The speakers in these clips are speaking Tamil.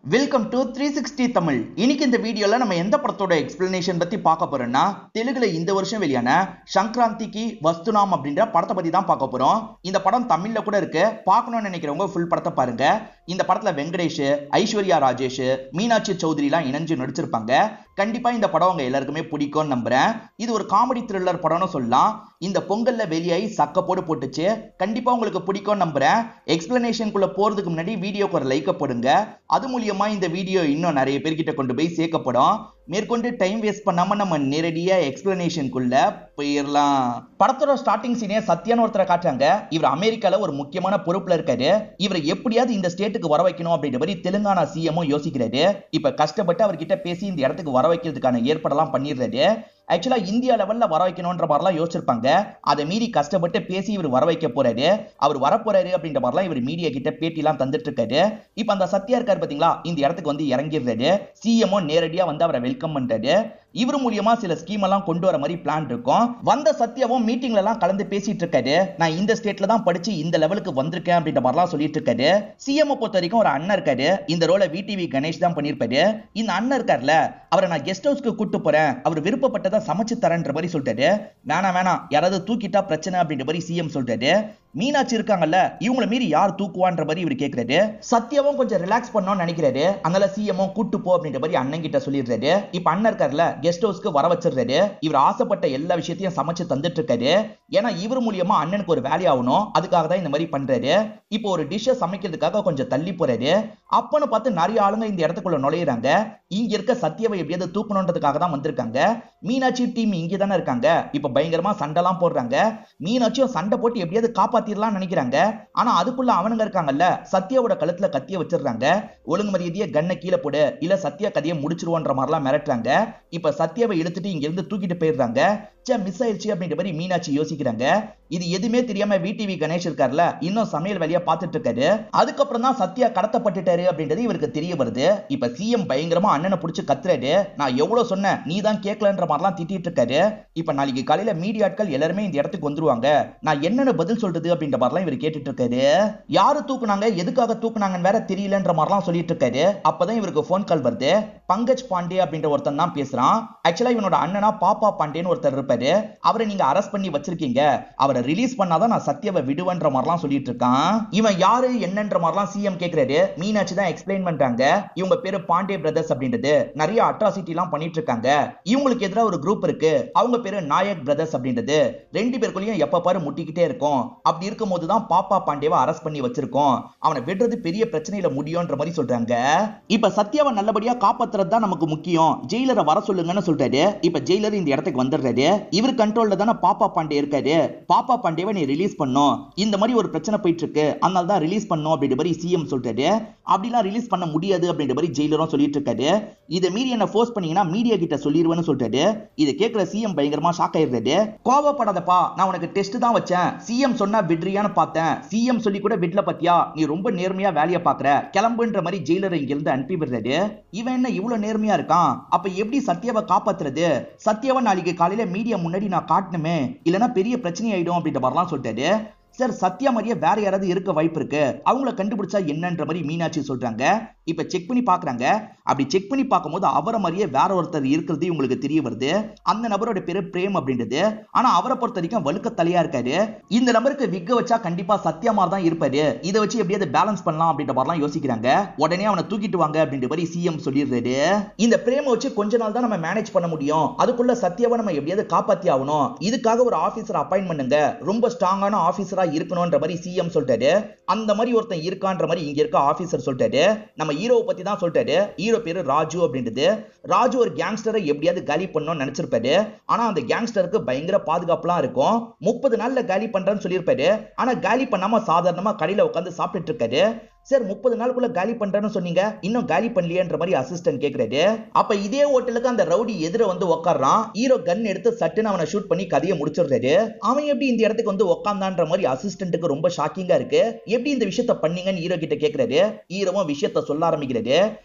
Welcome to 360 Tamil. இன்னைக்கு இந்த வீடியோல நம்ம எந்த படத்தோட எக்ஸ்பிளனேஷன் பத்தி பார்க்க போறோம்னா, தெலுங்குல இந்த வருஷம் வெளியான சங்கராந்திக்கு வஸ்துனாம் அப்படின்ற படத்தை பத்தி தான் பார்க்க போறோம். இந்த படம் தமிழ்ல கூட இருக்கு. பார்க்கணும்னு நினைக்கிறவங்க ஃபுல் படத்தை பாருங்க. இந்த படத்துல வெங்கடேஷ், ஐஸ்வர்யா ராஜேஷ், மீனாட்சி சௌத்ரி எல்லாம் இணைஞ்சு நடிச்சிருப்பாங்க. கண்டிப்பா இந்த படம் உங்க எல்லாருக்குமே பிடிக்கும்னு நம்புறேன். இது ஒரு காமெடி த்ரில்லர் படம்னு சொல்லலாம். இந்த பொங்கல்ல வெளியாகி சக்க போட்டுச்சு. கண்டிப்பா உங்களுக்கு பிடிக்கும்னு நம்புறேன். எக்ஸ்பிளனேஷனுக்குள்ள போறதுக்கு முன்னாடி வீடியோக்கு ஒரு லைக் போடுங்க. அது மூலியமா இந்த வீடியோ இன்னும் நிறைய பேர்கிட்ட கொண்டு போய் சேர்க்கப்படும். மேற்கொண்டு டைம் வேஸ்ட் பண்ணாம நம்ம நேரடியா எக்ஸ்பிளனேஷனுக்குள்ள போயிடலாம். படத்தோட ஸ்டார்டிங் சீனே சத்யான்னு ஒருத்தரை காட்டுறாங்க. இவர் அமெரிக்கால ஒரு முக்கியமான பொறுப்புல இருக்காரு. இவரை எப்படியாவது இந்த ஸ்டேட்டுக்கு வர வைக்கணும் அப்படின்ற மாதிரி தெலுங்கானா சிஎம் யோசிக்கிறாரு. இப்ப கஷ்டப்பட்டு அவர்கிட்ட பேசி இந்த இடத்துக்கு வர வைக்கிறதுக்கான ஏற்பாடெல்லாம் பண்ணிடுறாரு. ஆக்சுவலா இந்தியா லெவல்ல வர வைக்கணும்ன்ற மாதிரிலாம் யோசிச்சிருப்பாங்க. அதை மீறி கஷ்டப்பட்டு பேசி இவர் வர வைக்க போறாரு. அவர் வரப்போறாரு அப்படின்ற மாதிரிலாம் இவர் மீடியா கிட்ட பேட்டி எல்லாம் தந்துட்டு இருக்காரு. இப்ப அந்த சத்யா இருக்காரு பாத்தீங்களா, இந்த இடத்துக்கு வந்து இறங்கிடுறாரு. சிஎம்ஓ நேரடியா வந்து அவரை வெல்கம் பண்றாரு. இவர் மூலியமா சில ஸ்கீம் எல்லாம் கொண்டு வர மாதிரி பிளான் இருக்கும். வந்த சத்யாவும் மீட்டிங்ல எல்லாம் கலந்து பேசிட்டு இருக்காரு. நான் இந்த ஸ்டேட்ல தான் படிச்சு இந்த லெவலுக்கு வந்திருக்கேன் அப்படின்ற மாதிரிலாம் சொல்லிட்டு இருக்காரு. சிஎம் பொறுத்த வரைக்கும் ஒரு அண்ணன் இருக்காரு. இந்த ரோலை விடிவி கணேஷ் தான் பண்ணிருப்பாரு. இந்த அண்ணன் இருக்காருல, அவரை நான் கெஸ்ட் ஹவுஸ்க்கு கூட்டு போறேன், அவர் விருப்பப்பட்டதை சமைச்சு தரேன்ற மாதிரி சொல்லிட்டாரு. வேணாம் யாராவது தூக்கிட்டா பிரச்சனை அப்படின்ற மாதிரி சிஎம் சொல்லிட்டாரு. மீனாட்சி இருக்காங்கல்ல, இவங்கள மீறி யார் தூக்குவான்ற மாதிரி இவர் கேட்கிறாரு. சத்யாவும் கொஞ்சம் ரிலாக்ஸ் பண்ணணும்னு நினைக்கிறாரு. அதனால சிஎம் கூட்டு போ அப்படின்ற மாதிரி அண்ணன் கிட்ட சொல்லிடுறாரு. இப்ப அண்ணன் இருக்காருல, கெஸ்ட் ஹவுஸ்க்கு வர வச்சிடுறாரு. இவர் ஆசைப்பட்ட எல்லா விஷயத்தையும் சமைச்சு தந்துட்டு இருக்காரு. ஏன்னா இவர் மூலியமா அண்ணனுக்கு ஒரு வேலை ஆகணும், அதுக்காக தான் இந்த மாதிரி பண்றாரு. இப்போ ஒரு டிஷ்ஷை சமைக்கிறதுக்காக கொஞ்சம் தள்ளி போறாரு. அப்பன்னு பார்த்து நிறைய ஆளுங்க இந்த இடத்துக்குள்ள நுழையிறாங்க. இங்க இருக்க சத்யாவை எப்படியாவது தூக்கணுன்றதுக்காக தான் வந்திருக்காங்க. மீனாட்சி டீம் இங்கே தானே இருக்காங்க. இப்ப பயங்கரமா சண்டைலாம் போடுறாங்க. மீனாட்சியும் சண்டை போட்டு எப்படியாவது காப்பாத்திரலாம் நினைக்கிறாங்க. ஆனா அதுக்குள்ள அவனுங்க இருக்காங்கல்ல, சத்யாவோட கழுத்துல கத்திய வச்சிடுறாங்க. ஒழுங்கு மரியாதையை கண்ணை கீழே போடு, இல்ல சத்யா கதையை முடிச்சிருவோன்ற மாதிரிலாம் மிரட்டுறாங்க. இப்ப சத்யாவை இழுத்துட்டு இங்க இருந்து தூக்கிட்டு போயிடுறாங்க. மிஸ் ஆயிடுச்சு அப்படின்ற மாதிரி மீனாட்சி யோசிக்கிறாங்க. இது எதுவுமே தெரியாம விடிவி கணேஷ் இருக்காருல, இன்னும் சமையல் வேலையா பார்த்துட்டு இருக்காரு. அதுக்கப்புறம் தான் சத்யா கடத்தப்பட்டுட்டாரு அப்படின்றது இவருக்கு தெரிய வருது. இப்ப சிஎம் பயங்கரமா அண்ணனை புடிச்சு கத்துறாரு. நான் எவ்வளவு சொன்னேன், நீ தான் கேட்கலன்ற மாதிரிலாம் திட்டிட்டு இருக்காரு. இப்ப நாளைக்கு காலையில மீடியாட்கள் எல்லாருமே இந்த இடத்துக்கு வந்துருவாங்க. நான் என்னன்னு பதில் சொல்றது அப்படின்ற மாதிரிலாம் இவர் கேட்டுட்டு இருக்காரு. யாரு தூக்குனாங்க, எதுக்காக தூக்குனாங்கன்னு வேற தெரியலன்ற மாதிரிலாம் சொல்லிட்டு இருக்காரு. அப்பதான் இவருக்கு போன் கால் வருது. பங்கஜ் பாண்டே அப்படின்ற ஒருத்தன் தான் பேசுறான். ஆக்சுவலா இவனோட அண்ணனா பாப்பா பாண்டேன்னு ஒருத்தர் இருப்பாரு. அவரை நீங்க அரெஸ்ட் பண்ணி வச்சிருக்கீங்க. அவரை ரிலீஸ் பண்ணாதான் நான் சத்யாவை விடுவேன்ற மாதிரிலாம் சொல்லிட்டு இருக்கான். இவன் யாரு என்னன்ற மாதிரிலாம் சிஎம் கேக்குறாரு. மீனாட்சி தான் எக்ஸ்பிளைன் பண்றாங்க. இவங்க பேரு பாண்டே பிரதர்ஸ் அப்படின்றது. நிறைய அட்ராசிட்டி எல்லாம் பண்ணிட்டு இருக்காங்க. இவங்களுக்கு எதிராக ஒரு குரூப் இருக்கு, அவங்க பேரு நாயக் பிரதர்ஸ் அப்படின்றது. ரெண்டு பேருக்குள்ளயும் எப்ப பாரு முட்டிக்கிட்டே இருக்கும். அப்படி இருக்கும் போதுதான் பாப்பா பாண்டேவை அரெஸ்ட் பண்ணி வச்சிருக்கோம். அவனை விடுறது பெரிய பிரச்சனையில முடியும்ன்ற மாதிரி சொல்றாங்க. இப்ப சத்யாவை நல்லபடியா காப்பாத்துறது தான் நமக்கு முக்கியம், ஜெயிலரை வர சொல்லுங்கன்னு சொல்றாரு. இப்ப ஜெயிலர் இந்த இடத்துக்கு வந்துடுறாரு. இவர் கண்ட்ரோல்ல தானே பாப்பா பாண்டே இருக்காரு. பாப்பா பாண்டேவை நீ ரிலீஸ் பண்ணும், இந்த மாதிரி ஒரு பிரச்சனை போயிட்டு இருக்கு, அதனால தான் ரிலீஸ் பண்ணும் அப்படின்ற மாதிரி சிஎம் சொல்றாரு. அப்படிலாம் ரிலீஸ் பண்ண முடியாது அப்படின்ற மாதிரி ஜெயிலரும் சொல்லிட்டு இருக்காரு. இதை மீறி என்ன ஃபோர்ஸ் பண்ணீங்கன்னா மீடியா கிட்ட சொல்லிடுவேன்னு சொல்றாரு. இதை கேட்கிற சிஎம் பயங்கரமா ஷாக் ஆயிடுறாரு. கோவப்படாதப்பா, நான் உனக்கு டெஸ்ட் தான் வச்சேன். சிஎம் சொன்னா விட்ரியான்னு பார்த்தேன். சிஎம் சொல்லி கூட விட்ல பாத்தியா, நீ ரொம்ப நேர்மையா வேலையை பாக்குற, கிளம்புன்ற மாதிரி ஜெயிலரை இங்க இருந்து அனுப்பி விடுறாரு. இவன் என்ன இவ்வளவு நேர்மையா இருக்கான், அப்ப எப்படி சத்யாவை காப்பாத்துறது? சத்யாவை நாளைக்கு காலையில மீடியா முன்னாடி நான் காட்டணுமே, இல்லனா பெரிய பிரச்சனை ஆயிடும் அப்படின்ற மாதிரிலாம் சொல்லிட்டாரு. சார் சத்யா மாதிரியே வேற யாராவது இருக்க வாய்ப்பு இருக்கு, அவங்கள கண்டுபிடிச்சா என்னன்ற மாதிரி மீனாட்சி சொல்றாங்க. இப்ப செக் பண்ணி பாக்குறாங்க. அப்படி செக் பண்ணி பார்க்கும்போது அவரை மாதிரியே வேற ஒருத்தர் இருக்கிறது உங்களுக்கு தெரிய வருது. அந்த நபரோட பேரு பிரேம் அப்படின்றது. ஆனா அவரை பொறுத்த வரைக்கும் வழுக்க தலையா இருக்காரு. இந்த நபருக்கு விக்க வச்சா கண்டிப்பா சத்யா மாதிரி தான் இருப்பாரு. இதை வச்சு எப்படியாவது பேலன்ஸ் பண்ணலாம் அப்படின்ற மாதிரிலாம் யோசிக்கிறாங்க. உடனே அவனை தூக்கிட்டு வாங்க அப்படின்ற மாதிரி சிஎம் சொல்லிடுறாரு. இந்த பிரேமை வச்சு கொஞ்ச நாள் தான் நம்ம மேனேஜ் பண்ண முடியும், அதுக்குள்ள சத்யாவை நம்ம எப்படியாவது காப்பாத்தி ஆகணும். இதுக்காக ஒரு ஆபீசர் அப்பாயின்ட் பண்ணுங்க, ரொம்ப ஸ்ட்ராங்கான ஆபீசரா இருக்கணும்ன்ற மாதிரி சிஎம் சொல்லிட்டாரு. அந்த மாதிரி ஒருத்தன் இருக்கான்ற மாதிரி இங்க இருக்க ஆபீசர் சொல்லிட்டாரு. நம்ம ஹீரோவை பத்தி தான் சொல்லிட்டாரு. ஹீரோ பேரு ராஜு அப்படின்றது. ராஜு ஒரு கேங்ஸ்டரை எப்படியாவது காலி பண்ணணும்னு நினைச்சிருப்பாரு. ஆனா அந்த கேங்ஸ்டருக்கு பயங்கர பாதுகாப்புலாம் இருக்கும். 30 நாள்ல காலி பண்றேன்னு சொல்லியிருப்பாரு. ஆனா காலி பண்ணாம சாதாரணமா கடையில உட்காந்து சாப்பிட்டுட்டு இருக்காரு. சார் 30 நாளுக்குள்ள காலி பண்றேன்னு சொன்னீங்க, இன்னும் காலி பண்ணலையேன்ற மாதிரி அசிஸ்டன்ட் கேக்குறாரு. அப்ப இதே ஹோட்டலுக்கு அந்த ரவுடி எதிர வந்து உட்கார்றான். ஹீரோ கன் எடுத்து சட்டுன்னு அவனை ஷூட் பண்ணி கதையை முடிச்சிடுறாரு. அவன் எப்படி இந்த இடத்துக்கு வந்து உட்கார்ந்தான்ற மாதிரி அசிஸ்டன்ட்டுக்கு ரொம்ப ஷாக்கிங்கா இருக்கு. எப்படி இந்த விஷயத்த பண்ணீங்கன்னு ஹீரோ கிட்ட கேக்குறாரு. ஹீரோவும் விஷயத்த சொல்ல ஆரம்பிக்கிறாரு.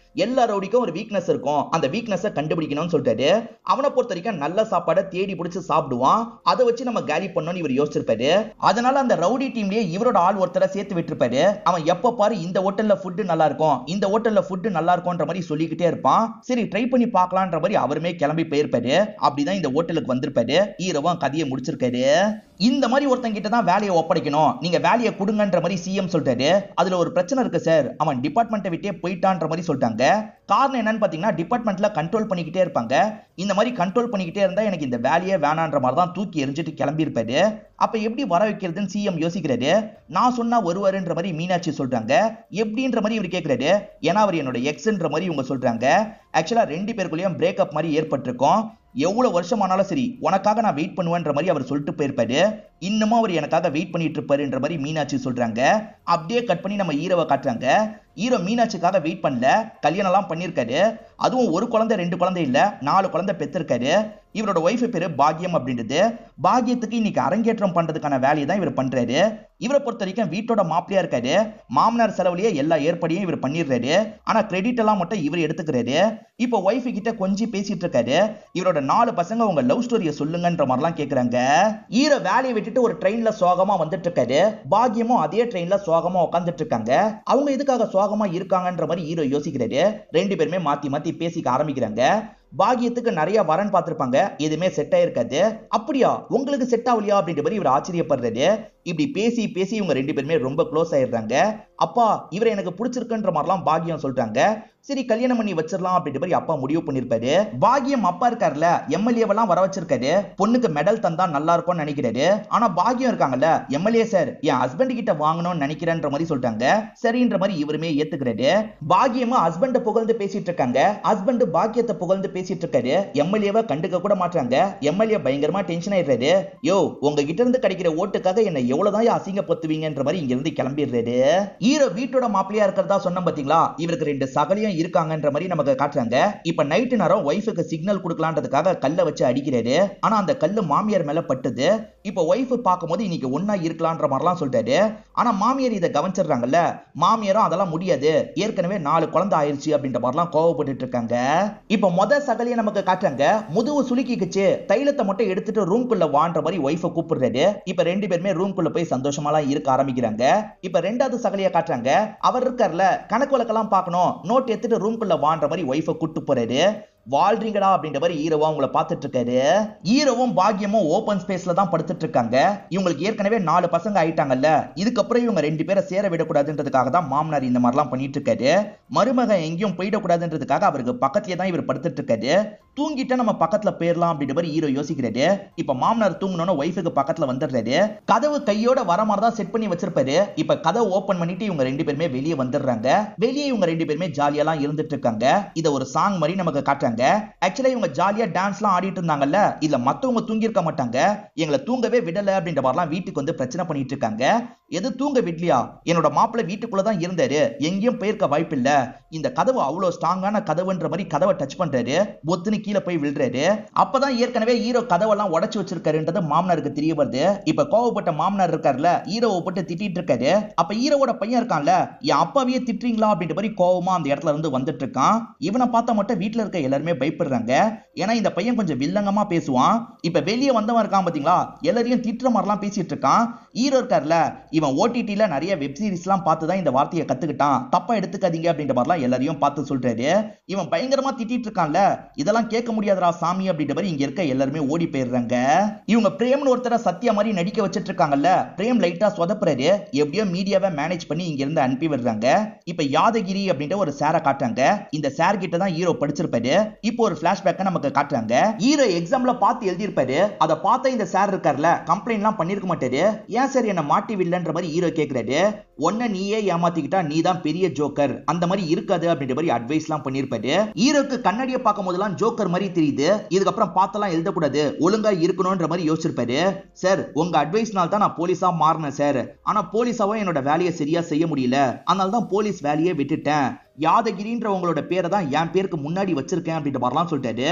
எல்லா ரவுடிக்கும் ஒரு வீக்னஸ் இருக்கும், அந்த வீக்னஸை கண்டுபிடிக்கணும்னு சொல்லிட்டாரு. அவனை பொறுத்த வரைக்கும் நல்ல சாப்பாடை தேடி பிடிச்சு சாப்பிடுவான், அதை வச்சு நம்ம காலி பண்ணணும்னு இவர் யோசிச்சிருப்பாரு. அதனால அந்த ரவுடி டீம்லயே இவரோட ஆள் ஒருத்தரை சேர்த்து விட்டுருப்பாரு. அவன் எப்ப பாரு இந்த ஹோட்டல்ல ஃபுட் நல்லா இருக்கும், இந்த ஹோட்டல்ல ஃபுட் நல்லா இருக்கும்ன்ற மாதிரி சொல்லிக்கிட்டே இருப்பான். சரி ட்ரை பண்ணி பார்க்கலான்ற மாதிரி அவருமே கிளம்பி போயிருப்பாரு. அப்படிதான் இந்த ஹோட்டலுக்கு வந்திருப்பாரு. ஹீரோவும் கதையை முடிச்சிருக்காரு. இந்த மாதிரி ஒருத்தன் கிட்ட தான் வேலையை ஒப்படைக்கணும், நீங்க வேலையை கொடுங்கன்ற மாதிரி சிஎம் சொல்றாரு. அதுல ஒரு பிரச்சனை இருக்கு சார், அவன் டிபார்ட்மெண்ட்டை விட்டே போயிட்டான்ற மாதிரி சொல்லிட்டாங்க. காரணம் என்னன்னு பாத்தீங்கன்னா டிபார்ட்மெண்ட்ல கண்ட்ரோல் பண்ணிக்கிட்டே இருப்பாங்க. இந்த மாதிரி கண்ட்ரோல் பண்ணிக்கிட்டே இருந்தா எனக்கு இந்த வேலையே வேணான்ற மாதிரி தான் தூக்கி எரிஞ்சிட்டு கிளம்பி இருப்பாரு. அப்ப எப்படி வர வைக்கிறதுன்னு சிஎம் யோசிக்கிறாரு. நான் சொன்னா வருவாருன்ற மாதிரி மீனாட்சி சொல்றாங்க. எப்படின்ற மாதிரி இவர் கேட்கிறாரு. ஏன்னா அவர் என்னோட எக்ஸ்ன்ற மாதிரி இவங்க சொல்றாங்க. ஆக்சுவலா ரெண்டு பேருக்குள்ளேயும் பிரேக்கப் மாதிரி ஏற்பட்டிருக்கும். எவ்வளவு வருஷம் ஆனாலும் சரி உனக்காக நான் வெயிட் பண்ணுவேன்ற மாதிரி அவர் சொல்லிட்டு போயிருப்பாரு. இன்னமும் அவர் எனக்காக வெயிட் பண்ணிட்டு இருப்பாருன்ற மாதிரி மீனாட்சி சொல்றாங்க. அப்படியே கட் பண்ணி நம்ம ஹீரோவை காட்டுறாங்க. ஹீரோ மீனாட்சிக்காக வெயிட் பண்ணல, கல்யாணம் எல்லாம் பண்ணிருக்காரு. அதுவும் ஒரு குழந்தை 2 குழந்தை இல்ல 4 குழந்தை பெற்றிருக்காரு. இவரோட ஒய்ஃப் பேரு பாக்கியம் அப்படின்றது. பாக்கியத்துக்கு இன்னைக்கு அரங்கேற்றம் பண்றதுக்கான வேலையை தான் இவர் பண்றாரு. இவரை பொறுத்த வரைக்கும் வீட்டோட மாப்பிளையா இருக்காரு. மாமனார் செலவுலயே எல்லா ஏற்பாடையும் இவர் பண்ணிடுறாரு. ஆனா கிரெடிட் எல்லாம் மட்டும் இவர் எடுத்துக்கிறாரு. இப்போ ஒய்ஃப் கிட்ட கொஞ்சம் பேசிட்டு இருக்காரு. இவரோட 4 பசங்க உங்க லவ் ஸ்டோரியை சொல்லுங்கன்ற மாதிரிலாம் கேக்குறாங்க. ஹீரோ வேலையை விட்டுட்டு ஒரு ட்ரெயின்ல சோகமா வந்துட்டு இருக்காரு. பாக்கியமும் அதே ட்ரெயின்ல சோகமா உட்காந்துட்டு இருக்காங்க. அவங்க எதுக்காக சோகமா இருக்காங்கன்ற மாதிரி ஹீரோ யோசிக்கிறாரு. ரெண்டு பேருமே மாத்தி மாத்தி பேசிக்க ஆரம்பிக்கிறாங்க. பாக்கியத்துக்கு நிறைய வரன் பார்த்திருப்பாங்க, எதுவுமே செட் ஆயிருக்காது. அப்படியா உங்களுக்கு செட் ஆகலையா அப்படின்ற மாதிரி இவர் ஆச்சரியப்படுறாரு. இப்படி பேசி பேசி இவங்க ரெண்டு பேருமே ரொம்ப க்ளோஸ் ஆயிடுறாங்க. அப்பா இவரை எனக்கு பிடிச்சிருக்குன்ற மாதிரிலாம் பாக்கியம் சொல்றாங்க. சரி கல்யாணம் பண்ணி வச்சிடலாம் அப்படின்ற மாதிரி அப்பா முடிவு பண்ணிருப்பாரு. பாக்கியம் அப்பா இருக்காருல்ல எம்எல்ஏவெல்லாம் வர வச்சிருக்காரு. பொண்ணுக்கு மெடல் தந்தா நல்லா இருக்கும்னு நினைக்கிறாரு. ஆனா பாக்கியம் இருக்காங்கல்ல எம்எல்ஏ சார் என் ஹஸ்பண்ட் கிட்ட வாங்கணும்னு நினைக்கிறேன்ற மாதிரி சொல்றாங்க. சரின்ற மாதிரி இவருமே ஏத்துக்கிறாரு. பாக்கியமா ஹஸ்பண்ட புகழ்ந்து பேசிட்டு இருக்காங்க. ஹஸ்பண்ட் பாக்கியத்தை புகழ்ந்து பேசிட்டு இருக்காரு. எம்எல்ஏவை கண்டுக்க கூட மாட்டாங்க. எம்எல்ஏ பயங்கரமா டென்ஷன் ஆயிடுறாரு. யோ உங்ககிட்ட இருந்து கிடைக்கிற ஓட்டுக்காக என்ன எவ்வளவுதான் அசிங்கப்படுத்துவீங்கன்ற மாதிரி இங்க இருந்து கிளம்பிடுறாரு. ஹீரோ வீட்டோட மாப்பிளையா இருக்கிறதா சொன்ன பாத்தீங்களா, இவருக்கு 2 சகலியும் இருக்காங்கன்ற மாதிரி நமக்கு காட்டுறாங்க. இப்ப நைட்டு நேரம் ஒய்ஃபுக்கு சிக்னல் கொடுக்கலான்றதுக்காக கல்ல வச்சு அடிக்கிறாரு. ஆனா அந்த கல்லு மாமியார் மேல பட்டுது. இப்ப ஒய்ஃப் பார்க்கும்போது இன்னைக்கு ஒன்னா இருக்கலான்ற மாதிரிலாம் சொல்றாரு. ஆனா மாமியார் இதை கவனிச்சிடுறாங்கல்ல. மாமியாரும் அதெல்லாம் முடியாது, ஏற்கனவே 4 குழந்தை ஆயிருச்சு அப்படின்ற மாதிரிலாம் கோவப்பட்டு இருக்காங்க. இப்ப முத சகலியை நமக்கு காட்டுறாங்க. முதுகு சுலுக்கிக்குச்சு, தைலத்தை மட்டும் எடுத்துட்டு ரூம்குள்ள வான்ற மாதிரி ஒய்ஃபை கூப்பிடுறாரு. இப்ப ரெண்டு பேருமே ரூம்குள்ள போய் சந்தோஷமாலாம் இருக்க ஆரம்பிக்கிறாங்க. இப்ப ரெண்டாவது சகலியை காட்டுறாங்க. அவர் இருக்கார்ல கணக்கு வழக்கெல்லாம் பார்க்கணும், நோட் எடுத்துட்டு ரூம்குள்ள வான்ற மாதிரி ஒய்ஃபை கூட்டு போறாரு. வாழ்றீங்கடா அப்படின்ற மாதிரி ஹீரோவா உங்களை பார்த்துட்டு இருக்காரு. ஹீரோவும் பாக்கியமும் ஓபன் ஸ்பேஸ்ல தான் படுத்துட்டு இருக்காங்க. இவங்களுக்கு ஏற்கனவே 4 பசங்க ஆயிட்டாங்கல்ல, இதுக்கப்புறம் இவங்க 2 பேரை சேர விடக்கூடாதுன்றதுக்காக தான் மாமனார் இந்த மாதிரிலாம் பண்ணிட்டு இருக்காரு. மருமகன் எங்கேயும் போயிடக்கூடாதுன்றதுக்காக அவருக்கு பக்கத்திலே தான் இவர் படுத்துட்டு இருக்காரு. தூங்கிட்ட நம்ம பக்கத்துல போயிடலாம் அப்படின்ற மாதிரி ஹீரோ யோசிக்கிறாரு. இப்ப மாமனார் தூங்கணும்னு ஒய்ஃபுக்கு பக்கத்துல வந்துடுறாரு. கதவு கையோட வர மாதிரி தான் செட் பண்ணி வச்சிருப்பாரு. இப்ப கதவு ஓபன் பண்ணிட்டு இவங்க 2 பேருமே வெளியே வந்துடுறாங்க. வெளியே இவங்க 2 பேருமே ஜாலியெல்லாம் இருந்துட்டு இருக்காங்க. இத ஒரு சாங் மாதிரி நமக்கு காட்டுறாங்க. ஆக்சுவலா இவங்க ஜாலியா டான்ஸ்லாம் ஆடிட்டு இருந்தாங்கல்ல, இல்ல மத்தவங்க தூங்கி இருக்க மாட்டாங்க, எங்களை தூங்கவே விடல அப்படின்ற மாதிரிலாம் வீட்டுக்கு வந்து பிரச்சனை பண்ணிட்டு இருக்காங்க. எது தூங்க விடலையா, என்னோட மாப்பிள்ளை வீட்டுக்குள்ளதான் இருந்தாரு, எங்கேயும் போயிருக்க வாய்ப்பு இல்ல, இந்த கதவு அவ்வளவு ஸ்ட்ராங்கான கதவுன்ற மாதிரி கதவை டச் பண்றாரு. பொத்துன்னு கீழே போய் விழுறாரு. அப்பதான் ஏற்கனவே ஹீரோ கதவெல்லாம் உடைச்சு வச்சிருக்காருன்றது மாமனாருக்கு தெரிய வருது. இப்ப கோவப்பட்ட மாமனார் இருக்காருல்ல, ஹீரோவை போட்டு திட்டிட்டு இருக்காரு. அப்ப ஹீரோவோட பையன் இருக்கான்ல, என் அப்பாவையே திட்டுறீங்களா அப்படின்ற மாதிரி கோவமா அந்த இடத்துல இருந்து வந்துட்டு இருக்கான். இவனை பார்த்தா மட்டும் வீட்டுல இருக்க எல்லாருமே பயப்படுறாங்க. ஏன்னா இந்த பையன் கொஞ்சம் வில்லங்கமா பேசுவான். இப்ப வெளியே வந்தவன் இருக்கான் பாத்தீங்களா, எல்லாரையும் திட்டுற மாதிரிலாம் பேசிட்டு இருக்கான். ஹீரோ இருக்காருல்ல, இவன் ஓடிடில நிறைய வெப் சீரிஸ் எல்லாம் பார்த்துதான் இந்த வார்த்தையை கத்துக்கிட்டான், தப்பா எடுத்துக்காதீங்க அப்படின்ற மாதிரிலாம் எல்லாரையும் பார்த்து சொல்றாரு. இவன் பயங்கரமா திட்டிட்டு இருக்கான்ல, இதெல்லாம் கேட்க முடியாதரா சாமி அப்படின்ற மாதிரி இங்க இருக்க எல்லாருமே ஓடி போயிடுறாங்க. இவங்க பிரேம்னு ஒருத்தர சத்யா மாதிரி நடிக்க வச்சிட்டு இருக்காங்கல்ல, பிரேம் லைட்டா சொதப்புறாரு. எப்படியோ மீடியாவை மேனேஜ் பண்ணி இங்க இருந்து அனுப்பி விடுறாங்க. இப்ப யாதகிரி அப்படின்ற ஒரு சாரை காட்டுறாங்க. இந்த சார் கிட்ட தான் ஹீரோ படிச்சிருப்பாரு. இப்போ ஒரு பிளாஷ்பேக்க நமக்கு காட்டுறாங்க. ஹீரோ எக்ஸாம்ல பார்த்து எழுதியிருப்பாரு. அதை பார்த்த இந்த சார் இருக்கார்ல, கம்ப்ளைண்ட்லாம் பண்ணிருக்க மாட்டாரு. ஏன் சார் என்ன மாட்டி வில்லன்ற மாதிரி ஹீரோ கேக்குறாரு. ஒன்ன நீயே ஏமாத்திக்கிட்டா நீ தான் பெரிய ஜோக்கர், அந்த மாதிரி இருக்காது அப்படின்ற மாதிரி அட்வைஸ்லாம் பண்ணிருப்பாரு. ஹீரோக்கு கண்ணாடியை பார்க்கும் போதெல்லாம் ஜோக்கர் மாதிரி தெரியுது. இதுக்கப்புறம் பார்த்தெல்லாம் எழுதக்கூடாது, ஒழுங்கா இருக்கணும்ன்ற மாதிரி யோசிச்சிருப்பாரு. சார் உங்க அட்வைஸ்னால தான் நான் போலீஸா மாறினேன் சார், ஆனா போலீஸாவும் என்னோட வேலையை சரியா செய்ய முடியல, அதனால தான் போலீஸ் வேலையை விட்டுட்டேன். யாதகிரின்ற உங்களோட பேரை தான் என் பேருக்கு முன்னாடி வச்சிருக்கேன் அப்படின்ற மாதிரிலாம் சொல்லிட்டாரு.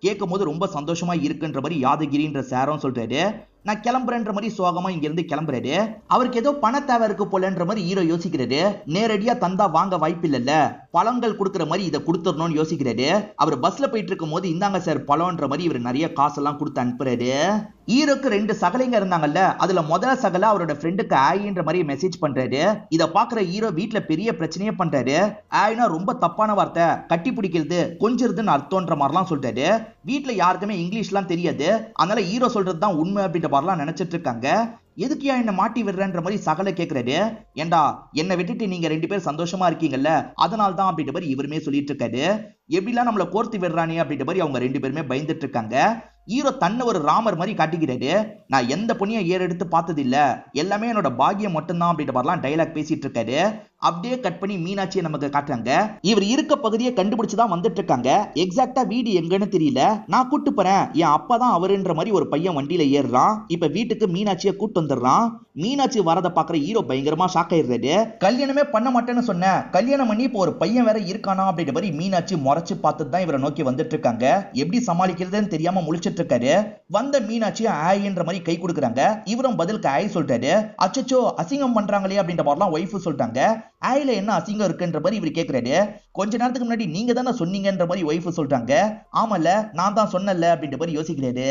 கேட்கும் போது ரொம்ப சந்தோஷமா இருக்குன்ற மாதிரி யாதகிரின்ற சாரும் சொல்றாரு. நான் கிளம்புறேன்ற மாதிரி சோகமா இங்க இருந்து கிளம்புறாரு. அவருக்கு ஏதோ பண தேவை இருக்கு போலன்ற மாதிரி ஹீரோ யோசிக்கிறாரு. நேரடியா தந்தா வாங்க வாய்ப்பு இல்லல்ல, பழங்கள் கொடுக்குற மாதிரி இதை கொடுத்துடணும்னு யோசிக்கிறாரு. அவர் பஸ்ல போயிட்டு இருக்கும் போது இந்தாங்க சார் பழம்ன்ற மாதிரி இவர் நிறைய காசெல்லாம் கொடுத்து அனுப்புறாரு. ஹீரோக்கு 2 சகலைங்க இருந்தாங்கல்ல, அதுல முதல சகல அவரோட ஃப்ரெண்டுக்கு ஆயின்ற மாதிரி மெசேஜ் பண்றாரு. இத பாக்குற ஹீரோ வீட்டுல பெரிய பிரச்சனையே பண்றாரு. ஆயினா ரொம்ப தப்பான வார்த்தை, கட்டி பிடிக்கிறது கொஞ்சிருதுன்னு அர்த்தம்ன்ற மாதிரிலாம் சொல்றாரு. வீட்டுல யாருக்குமே இங்கிலீஷ்லாம் தெரியாது, அதனால ஹீரோ சொல்றதுதான் உண்மை அப்படின்ற மாதிரிலாம் நினைச்சிட்டு இருக்காங்க. எதுக்கியா என்ன மாட்டி விடுறன்ற மாதிரி சகல கேக்குறாரு. ஏண்டா என்னை விட்டுட்டு நீங்க 2 பேரும் சந்தோஷமா இருக்கீங்கல்ல, அதனால தான் அப்படின்ற மாதிரி இவருமே சொல்லிட்டு இருக்காரு. எப்படிலாம் நம்மள கோர்த்து விடுறானே அப்படின்ற மாதிரி அவங்க 2 பேருமே பயந்துட்டு இருக்காங்க. ஹீரோ தன்னை ஒரு ராமர் மாதிரி காட்டிக்கிறாரு. நான் எந்த பொண்ணையும் ஏறெடுத்து பார்த்தது இல்ல, எல்லாமே என்னோட பாக்கியம் மட்டும்தான் அப்படின்ற மாதிரிலாம் டைலாக் பேசிட்டு இருக்காரு. அப்படியே கட் பண்ணி மீனாட்சியை நமக்கு காட்டுறாங்க. இவர் இருக்க பகுதியை கண்டுபிடிச்சுதான் வந்துட்டு இருக்காங்க. எக்ஸாக்டா வீடு எங்கன்னு தெரியல, நான் கூட்டு போறேன், என் அப்பா தான் அவருன்ற மாதிரி ஒரு பையன் வண்டியில ஏறுறான். இப்ப வீட்டுக்கு மீனாட்சியை கூட்டு வந்துடுறான். மீனாட்சி வரதை பாக்குற ஹீரோ பயங்கரமா ஷாக் ஆயிடுறாரு. கல்யாணமே பண்ண மாட்டேன்னு சொன்ன, கல்யாணம் பண்ணி இப்போ ஒரு பையன் வேற இருக்கானா அப்படின்ற மாதிரி மீனாட்சி முறைச்சு பார்த்துட்டு தான் இவரை நோக்கி வந்துட்டு இருக்காங்க. எப்படி சமாளிக்கிறதுன்னு தெரியாம முழிச்சிட்டு இருக்காரு. வந்த மீனாட்சி ஆயின்ற மாதிரி கை கொடுக்குறாங்க. இவரும் பதிலுக்கு ஆய் சொல்றாரு. அச்சச்சோ அசிங்கம் பண்றாங்களே அப்படின்ற மாதிரிலாம் ஒய்ஃப் சொல்றாங்க. ஆயில என்ன அசிங்கம் இருக்குன்ற மாதிரி இவர் கேட்கிறாரு. கொஞ்ச நேரத்துக்கு முன்னாடி நீங்க தானே சொன்னீங்கன்ற மாதிரி ஒய்ஃப் சொல்றாங்க. ஆமல நான் தான் சொன்னல அப்படின்ற மாதிரி யோசிக்கிறாரு.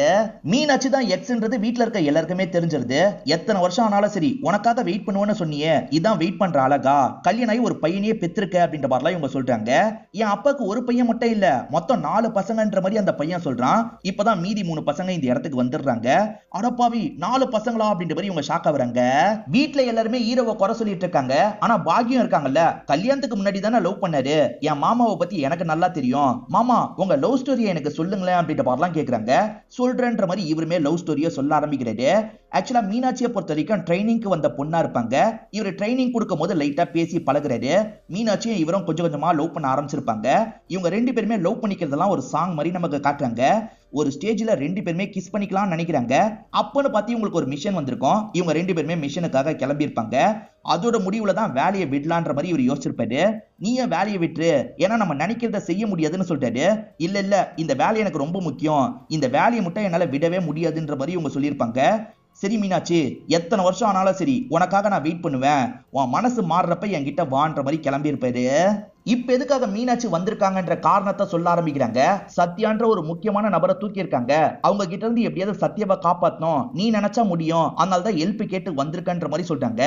மீனாட்சி தான் எக்ஸ்ன்றது வீட்டுல இருக்க எல்லாருக்குமே தெரிஞ்சிருது. எத்தனை வருஷம் ஆனாலும் சரி உனக்காக வெயிட் பண்ணுவேன்னு சொன்னியே, இதான் வெயிட் பண்ற அழகா, கல்யாணம் ஆகி ஒரு பையனையே பெற்றிருக்க அப்படின்ற மாதிரிலாம் இவங்க சொல்றாங்க. என் அப்பாக்கு ஒரு பையன் மட்டும் இல்ல, மொத்தம் 4 பசங்கன்ற மாதிரி அந்த பையன் சொல்றான். இப்பதான் மீதி 3 பசங்க இந்த இடத்துக்கு வந்துடுறாங்க. அடப்பாவி 4 பசங்களா அப்படின்ற மாதிரி இவங்க ஷாக் ஆகுறாங்க. வீட்டுல எல்லாருமே ஹீரோவை குறை சொல்லிட்டு இருக்காங்க. ஆனா பாக்கியம் இருக்காங்கல்ல, கல்யாணத்துக்கு முன்னாடி தானே லவ் பண்ணாரு, என் மாமாவை பத்தி எனக்கு நல்லா தெரியும், மாமா உங்க லவ் ஸ்டோரியை எனக்கு சொல்லுங்களேன் அப்படின்ற மாதிரிலாம் கேக்குறாங்க. சொல்றேன்ற மாதிரி இவருமே லவ் ஸ்டோரியை சொல்ல ஆரம்பிக்கிறாரு. ஆக்சுவலா மீனாட்சியை பொறுத்த வரைக்கும் ட்ரைனிங்க்கு வந்த பொண்ணா இருப்பாங்க. இவர் ட்ரைனிங் கொடுக்கும் போது லைட்டா பேசி பழகுறாரு. மீனாட்சியும் இவரும் கொஞ்சம் கொஞ்சமா லவ் பண்ண ஆரம்பிச்சிருப்பாங்க. இவங்க 2 பேருமே லவ் பண்ணிக்கிறதெல்லாம் ஒரு சாங் மாதிரி நமக்கு காட்டுறாங்க. ஒரு ஸ்டேஜ்ல 2 பேருமே கிஸ் பண்ணிக்கலாம்னு நினைக்கிறாங்க. அப்பன்னு பார்த்து இவங்களுக்கு ஒரு மிஷன் வந்திருக்கும். இவங்க 2 பேருமே மிஷனுக்காக கிளம்பி இருப்பாங்க. அதோட முடிவுல தான் வேலையை விடலான்ற மாதிரி இவர் யோசிச்சிருப்பாரு. நீ ஏன் வேலையை விட்டுரு, ஏன்னா நம்ம நினைக்கிறத செய்ய முடியாதுன்னு சொல்லிட்டாரு. இல்ல இந்த வேலை எனக்கு ரொம்ப முக்கியம், இந்த வேலையை மட்டும் என்னால விடவே முடியாதுன்ற மாதிரி இவங்க சொல்லியிருப்பாங்க. சரி மீனாட்சி, எத்தனை வருஷம் ஆனாலும் சரி உனக்காக நான் வெயிட் பண்ணுவேன், உன் மனசு மாறுறப்ப என்கிட்ட வான்ற மாதிரி கிளம்பி இருப்பாரு. இப்ப எதுக்காக மீனாட்சி வந்திருக்காங்கன்ற காரணத்தை சொல்ல ஆரம்பிக்கிறாங்க. சத்யான்ற ஒரு முக்கியமான நபரை தூக்கி இருக்காங்க, அவங்க கிட்ட இருந்து எப்படியாவது சத்யாவை காப்பாத்தணும், நீ நினைச்சா முடியும், அதனாலதான் ஹெல்ப் கேட்டு வந்திருக்கன்ற மாதிரி சொல்றாங்க.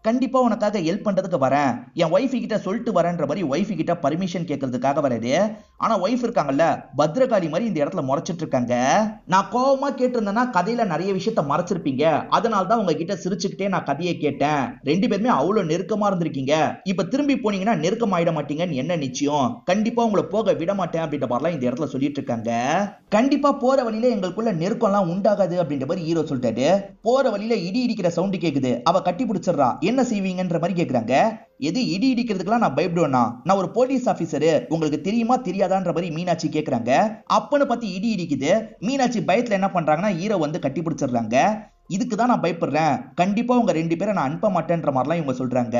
கண்டிப்பா உனக்காக ஹெல்ப் பண்றதுக்கு வரேன், என் ஒய்ஃப் கிட்ட சொல்லிட்டு வரேன்ற மாதிரி ஒய்ஃப் கிட்ட பர்மிஷன் கேட்கறதுக்காக வராது. ஆனா ஒய்ஃப் இருக்காங்கல்ல, பத்ரகாளி மாதிரி இந்த இடத்துல முறைச்சிட்டு இருக்காங்க. நான் கோபமா கேட்டிருந்தேன்னா கதையில நிறைய விஷயத்த மறைச்சிருப்பீங்க, அதனாலதான் உங்ககிட்ட சிரிச்சுக்கிட்டே நான் கதையை கேட்டேன். 2 பேருமே அவ்வளவு நெருக்கமா இருந்திருக்கீங்க, இப்ப திரும்பி போனீங்கன்னா நெருக்கம் ஆயிட மாட்டீங்க, என்ன நிச்சயம், கண்டிப்பா உங்களை போக விட மாட்டேன் அப்படின்ற மாதிரிலாம் இந்த இடத்துல சொல்லிட்டு இருக்காங்க. கண்டிப்பா போற வழியில எங்களுக்குள்ள நெருக்கம் எல்லாம் உண்டாகாது அப்படின்ற மாதிரி ஹீரோ சொல்லிட்டாரு. போற வழியில இடி இடிக்கிற சவுண்ட் கேக்குது, அவ கட்டி பிடிச்சிடறா, என்ன செய்வீங்கன்ற மாதிரி கேக்குறாங்க. எது இடி இடிக்கிறதுக்கெல்லாம் நான் பயப்படுவேனா, நான் ஒரு போலீஸ் ஆபீசரு, உங்களுக்கு தெரியுமா தெரியாதான்ற மாதிரி மீனாட்சி கேக்குறாங்க. அப்பன்னு பார்த்து இடி இடிக்குது. மீனாட்சி பயத்துல என்ன பண்றாங்கன்னா ஹீரோ வந்து கட்டி பிடிச்சிடுறாங்க. இதுக்கு தான் நான் பயப்படுறேன், கண்டிப்பா உங்க 2 பேரை நான் அனுப்ப மாட்டேன்ற மாதிரிலாம் இவங்க சொல்றாங்க.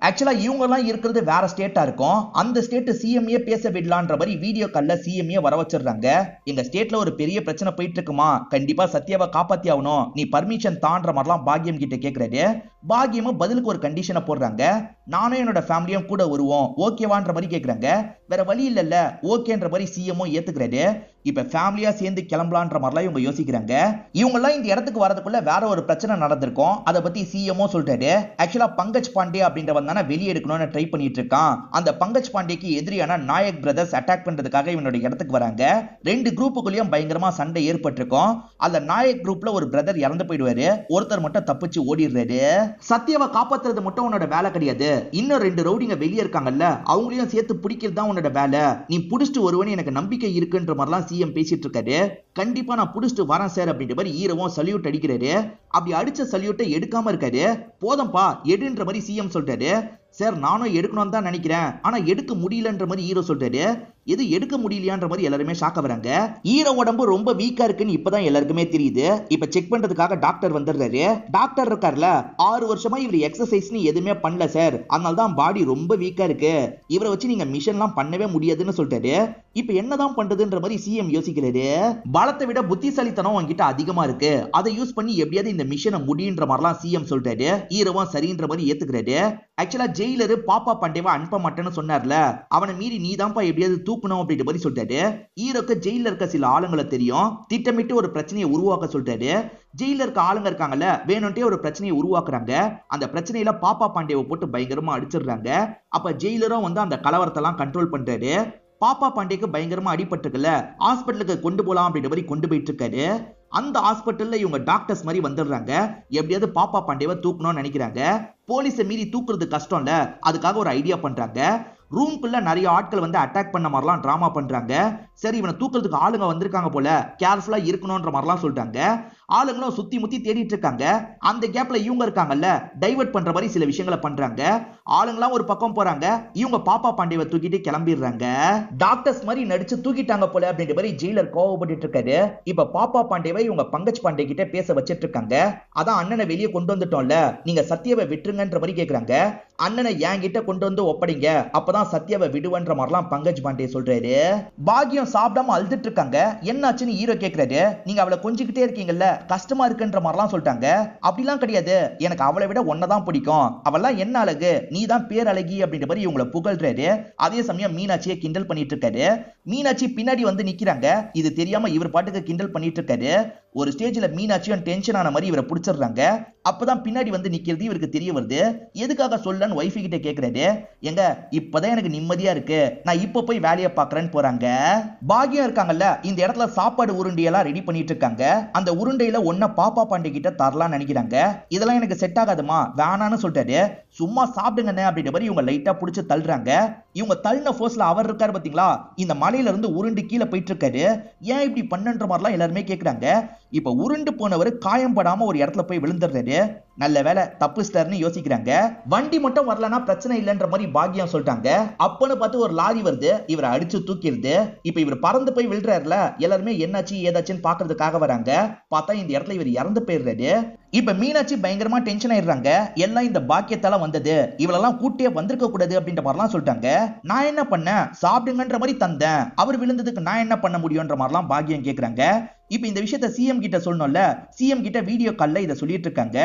ஆக்சுவலா இவங்க எல்லாம் இருக்கிறது வேற ஸ்டேட்டா இருக்கும். அந்த ஸ்டேட் சிஎம்ஏ பேச விடலான்ற மாதிரி வீடியோ கால்ல சிஎம்ஏ வர வச்சிடுறாங்க. எங்க ஸ்டேட்ல ஒரு பெரிய பிரச்சனை போயிட்டு இருக்குமா, கண்டிப்பா சத்யாவை காப்பாத்தி ஆகணும், நீ பர்மிஷன் தான்ற மாதிரிலாம் பாக்கியம் கிட்ட கேக்குறாரு. பாக்கியமும் பதிலுக்கு ஒரு கண்டிஷனை போடுறாங்க. நானும் என்னோட ஃபேமிலியும் கூட வருவோம், ஓகேவான்ற மாதிரி கேக்குறாங்க. வேற வழி இல்லல்ல, ஓகேன்ற மாதிரி சிஎம்ஓ ஏத்துக்கிறாரு. இப்ப ஃபேமிலியா சேர்ந்து கிளம்பலான்ற மாதிரிலாம் இவங்க யோசிக்கிறாங்க. இவங்க எல்லாம் இந்த இடத்துக்கு வரதுக்குள்ள வேற ஒரு பிரச்சனை நடந்திருக்கும், அதை பத்தி சிஎம்ஓ சொல்றாரு. ஆக்சுவலா பங்கஜ் பாண்டே அப்படின்றவன் தானே வெளியே எடுக்கணும்னு ட்ரை பண்ணிட்டு இருக்கான். அந்த பங்கஜ் பாண்டேக்கு எதிரியான நாயக் பிரதர்ஸ் அட்டாக் பண்றதுக்காக இவனோட இடத்துக்கு வராங்க. 2 குரூப்புக்குள்ளேயும் பயங்கரமா சண்டை ஏற்பட்டிருக்கும். அந்த நாயக் குரூப்ல ஒரு பிரதர் இறந்து போயிடுவாரு, ஒருத்தர் மட்டும் தப்பிச்சு ஓடிடுறாரு. சத்யாவை காப்பாத்துறது மட்டும் உன்னோட வேலை கிடையாது, இன்னும் 2 ரவுடிங்க வெளியே இருக்காங்கல்ல, அவங்களையும் சேர்த்து பிடிக்கிறது தான் உன்னோட வேலை, நீ புடிச்சிட்டு வருவன்னு எனக்கு நம்பிக்கை இருக்குன்ற மாதிரிலாம் சிஎம் பேசிட்டு இருக்காரு. கண்டிப்பா நான் புடிச்சிட்டு வரேன் சார் அப்படின்ற மாதிரி ஹீரோவும் சல்யூட் அடிக்கிறாரு. அப்படி அடிச்ச சல்யூட்டை எடுக்காம இருக்காரு. போதம்பா எடுன்ற மாதிரி சிஎம் சொல்றாரு. சார் நானும் எடுக்கணும்னு தான் நினைக்கிறேன், ஆனா எடுக்க முடியலன்ற மாதிரி ஹீரோ சொல்றாரு. எது எடுக்க முடியலையான்ற மாதிரி எல்லாருமே ஷாக்க வராங்க. ஹீரோ உடம்பு ரொம்ப வீக்கா இருக்குன்னு இப்பதான் எல்லாருக்குமே தெரியுது. இப்ப செக் பண்றதுக்காக டாக்டர் வந்துடுறாரு. டாக்டர் இருக்கார்ல, 6 வருஷமா இவர் எக்ஸசைஸ்னு எதுவுமே பண்ணல சார், அதனால தான் பாடி ரொம்ப வீக்கா இருக்கு, இவரை வச்சு நீங்க மிஷன்லாம் பண்ணவே முடியாதுன்னு சொல்லிட்டாரு. இப்ப என்னதான் பண்றதுன்ற மாதிரி சிஎம் யோசிக்கிறாரு. பலத்தை விட புத்திசாலித்தனம் உங்ககிட்ட அதிகமா இருக்கு, அதை யூஸ் பண்ணி எப்படியாவது இந்த மிஷனை முடியுன்ற மாதிரிலாம் சிஎம் சொல்றாரு. ஹீரோவும் சரின்ற மாதிரி ஏத்துக்கிறாரு. ஆக்சுவலா ஜெயிலரு பாப்பா பாண்டேவா அனுப்ப மாட்டேன்னு சொன்னார்ல, அவனை மீறி நீதான்ப்பா எப்படியாவது தூக்கணும் அப்படின்ற மாதிரி சொல்றாரு. ஹீரோக்கு ஜெயில இருக்க சில ஆளுங்களை தெரியும், திட்டமிட்டு ஒரு பிரச்சனையை உருவாக்க சொல்றாரு. ஜெயில இருக்க ஆளுங்க இருக்காங்கல்ல, வேணும்ட்டே ஒரு பிரச்சனையை உருவாக்குறாங்க. அந்த பிரச்சனையில பாப்பா பாண்டேவை போட்டு பயங்கரமா அடிச்சிடுறாங்க. அப்ப ஜெயிலரும் வந்து அந்த கலவரத்தெல்லாம் கண்ட்ரோல் பண்றாரு. பாப்பா பாண்டேக்கு பயங்கரமா அடிபட்டுருக்குல்ல, ஹாஸ்பிட்டலுக்கு கொண்டு போலாம் அப்படின்ற மாதிரி கொண்டு போயிட்டு இருக்காரு. அந்த ஹாஸ்பிட்டல்ல இவங்க டாக்டர்ஸ் மாதிரி வந்துடுறாங்க. எப்படியாவது பாப்பா பாண்டேவை தூக்கணும்னு நினைக்கிறாங்க. போலீஸை மீறி தூக்குறது கஷ்டம்ல, அதுக்காக ஒரு ஐடியா பண்றாங்க. ரூம்குள்ள நிறைய ஆட்கள் வந்து அட்டாக் பண்ண மாதிரிலாம் டிராமா பண்றாங்க. சரி இவனை தூக்குறதுக்கு ஆளுங்க வந்திருக்காங்க போல, கேர்ஃபுல்லா இருக்கணும்ன்ற மாதிரிலாம் சொல்றாங்க. ஆளுங்களும் சுத்தி முத்தி தேடிட்டு இருக்காங்க. அந்த கேப்ல இவங்க இருக்காங்கல்ல, டைவர்ட் பண்ற மாதிரி சில விஷயங்களை பண்றாங்க. ஆளுங்களாம் ஒரு பக்கம் போறாங்க, இவங்க பாப்பா பாண்டேவை தூக்கிட்டு கிளம்பிடுறாங்க. டாக்டர்ஸ் மாதிரி நடிச்சு தூக்கிட்டாங்க போல அப்படின்ற மாதிரி ஜெயிலர் கோவப்பட்டு இருக்காரு. இப்ப பாப்பா பாண்டேவை இவங்க பங்கஜ் பாண்டே கிட்ட பேச வச்சிட்டு இருக்காங்க. அதான் அண்ணனை வெளியே கொண்டு வந்துட்டோம்ல, நீங்க சத்யாவை விட்டுருங்கன்ற மாதிரி கேக்குறாங்க. அண்ணனை என்கிட்ட கொண்டு வந்து ஒப்படைங்க, அப்பதான் சத்யாவை விடுவன்ற மாதிரிலாம் பங்கஜ் பாண்டே சொல்றாரு. பாக்கியம் சாப்பிடாம அழுதுட்டு இருக்காங்க. என்னாச்சுன்னு ஹீரோ கேக்குறாரு. நீங்க அவளை கொஞ்சிக்கிட்டே இருக்கீங்கல்ல, கஷ்டமா இருக்குன்ற மாதிரிலாம் சொல்லிட்டாங்க. அப்படிலாம் கிடையாது, எனக்கு அவளை விட ஒன்னதான் பிடிக்கும், அவெல்லாம் என்ன அழகு, நீ தான் பேர் அழகி அப்படின்ற மாதிரி இவங்களை புகழ்றாரு. அதே சமயம் மீனாட்சியை கிண்டல் பண்ணிட்டு இருக்காரு. மீனாட்சி பின்னாடி வந்து நிக்கிறாங்க. இது தெரியாம இவர் பாட்டுக்கு கிண்டல் பண்ணிட்டு இருக்காரு. ஒரு ஸ்டேஜ்ல மீனாட்சியும் டென்ஷன் ஆன மாதிரி இவரை பிடிச்சிடுறாங்க. அப்பதான் பின்னாடி வந்து நிக்கிறது இவருக்கு தெரிய வருது. எதுக்காக சொல்லன்னு வைஃபி கிட்ட கேக்குறாரு. எங்க இப்பதான் எனக்கு நிம்மதியா இருக்கு, நான் இப்ப போய் வேலையை பாக்குறேன்னு போறாங்க. பாக்கியம் இருக்காங்கல்ல, இந்த இடத்துல சாப்பாடு உருண்டையெல்லாம் ரெடி பண்ணிட்டு இருக்காங்க. அந்த உருண்டையில ஒன்ன பாப்பா பாண்டே கிட்ட தரலாம்னு நினைக்கிறாங்க. இதெல்லாம் எனக்கு செட் ஆகாதுமா, வேணான்னு சொல்றாரு. சும்மா சாப்பிடுங்கன்னு அப்படின்ற மாதிரி இவங்க லைட்டா புடிச்சு தள்ளுறாங்க. இவங்க தள்ளின போர்ஸ்ல அவர் இருக்காரு பாத்தீங்களா, இந்த மலையில இருந்து உருண்டு கீழே போயிட்டு இருக்காரு. ஏன் இப்படி பண்ணன்ற மாதிரிலாம் எல்லாருமே கேக்குறாங்க. இப்ப உருண்டு போனவர் காயம் படாம ஒரு இடத்துல போய் விழுந்துடுறாரு. நல்ல வேலை தப்புஸ்டர்னு யோசிக்கிறாங்க. வண்டி மட்டும் வரலன்னா பிரச்சனை இல்லைன்ற மாதிரி பாக்கியம் சொல்லிட்டாங்க. அப்பன்னு பார்த்து ஒரு லாரி வருது, இவரை அடிச்சு தூக்கிடுது. இப்ப இவர் பறந்து போய் விழுறாருல, எல்லாருமே என்னாச்சு ஏதாச்சுன்னு பாக்குறதுக்காக வராங்க. பார்த்தா இந்த இடத்துல இவர் இறந்து போயிடுறாரு. இப்ப மீனாட்சி பயங்கரமா டென்ஷன் ஆயிடுறாங்க. எல்லாம் இந்த பாக்கியத்தால வந்தது, இவளெல்லாம் கூட்டியே வந்திருக்க கூடாது அப்படின்ற மாதிரிலாம் சொல்லிட்டாங்க. நான் என்ன பண்ணேன், சாப்பிடுங்கன்ற மாதிரி தந்தேன், அவர் விழுந்ததுக்கு நான் என்ன பண்ண முடியும்ன்ற மாதிரிலாம் பாக்கியம் கேக்குறாங்க. இப்ப இந்த விஷயத்த சிஎம் கிட்ட சொல்லணும்ல, சிஎம் கிட்ட வீடியோ கால்ல இதை சொல்லிட்டு இருக்காங்க.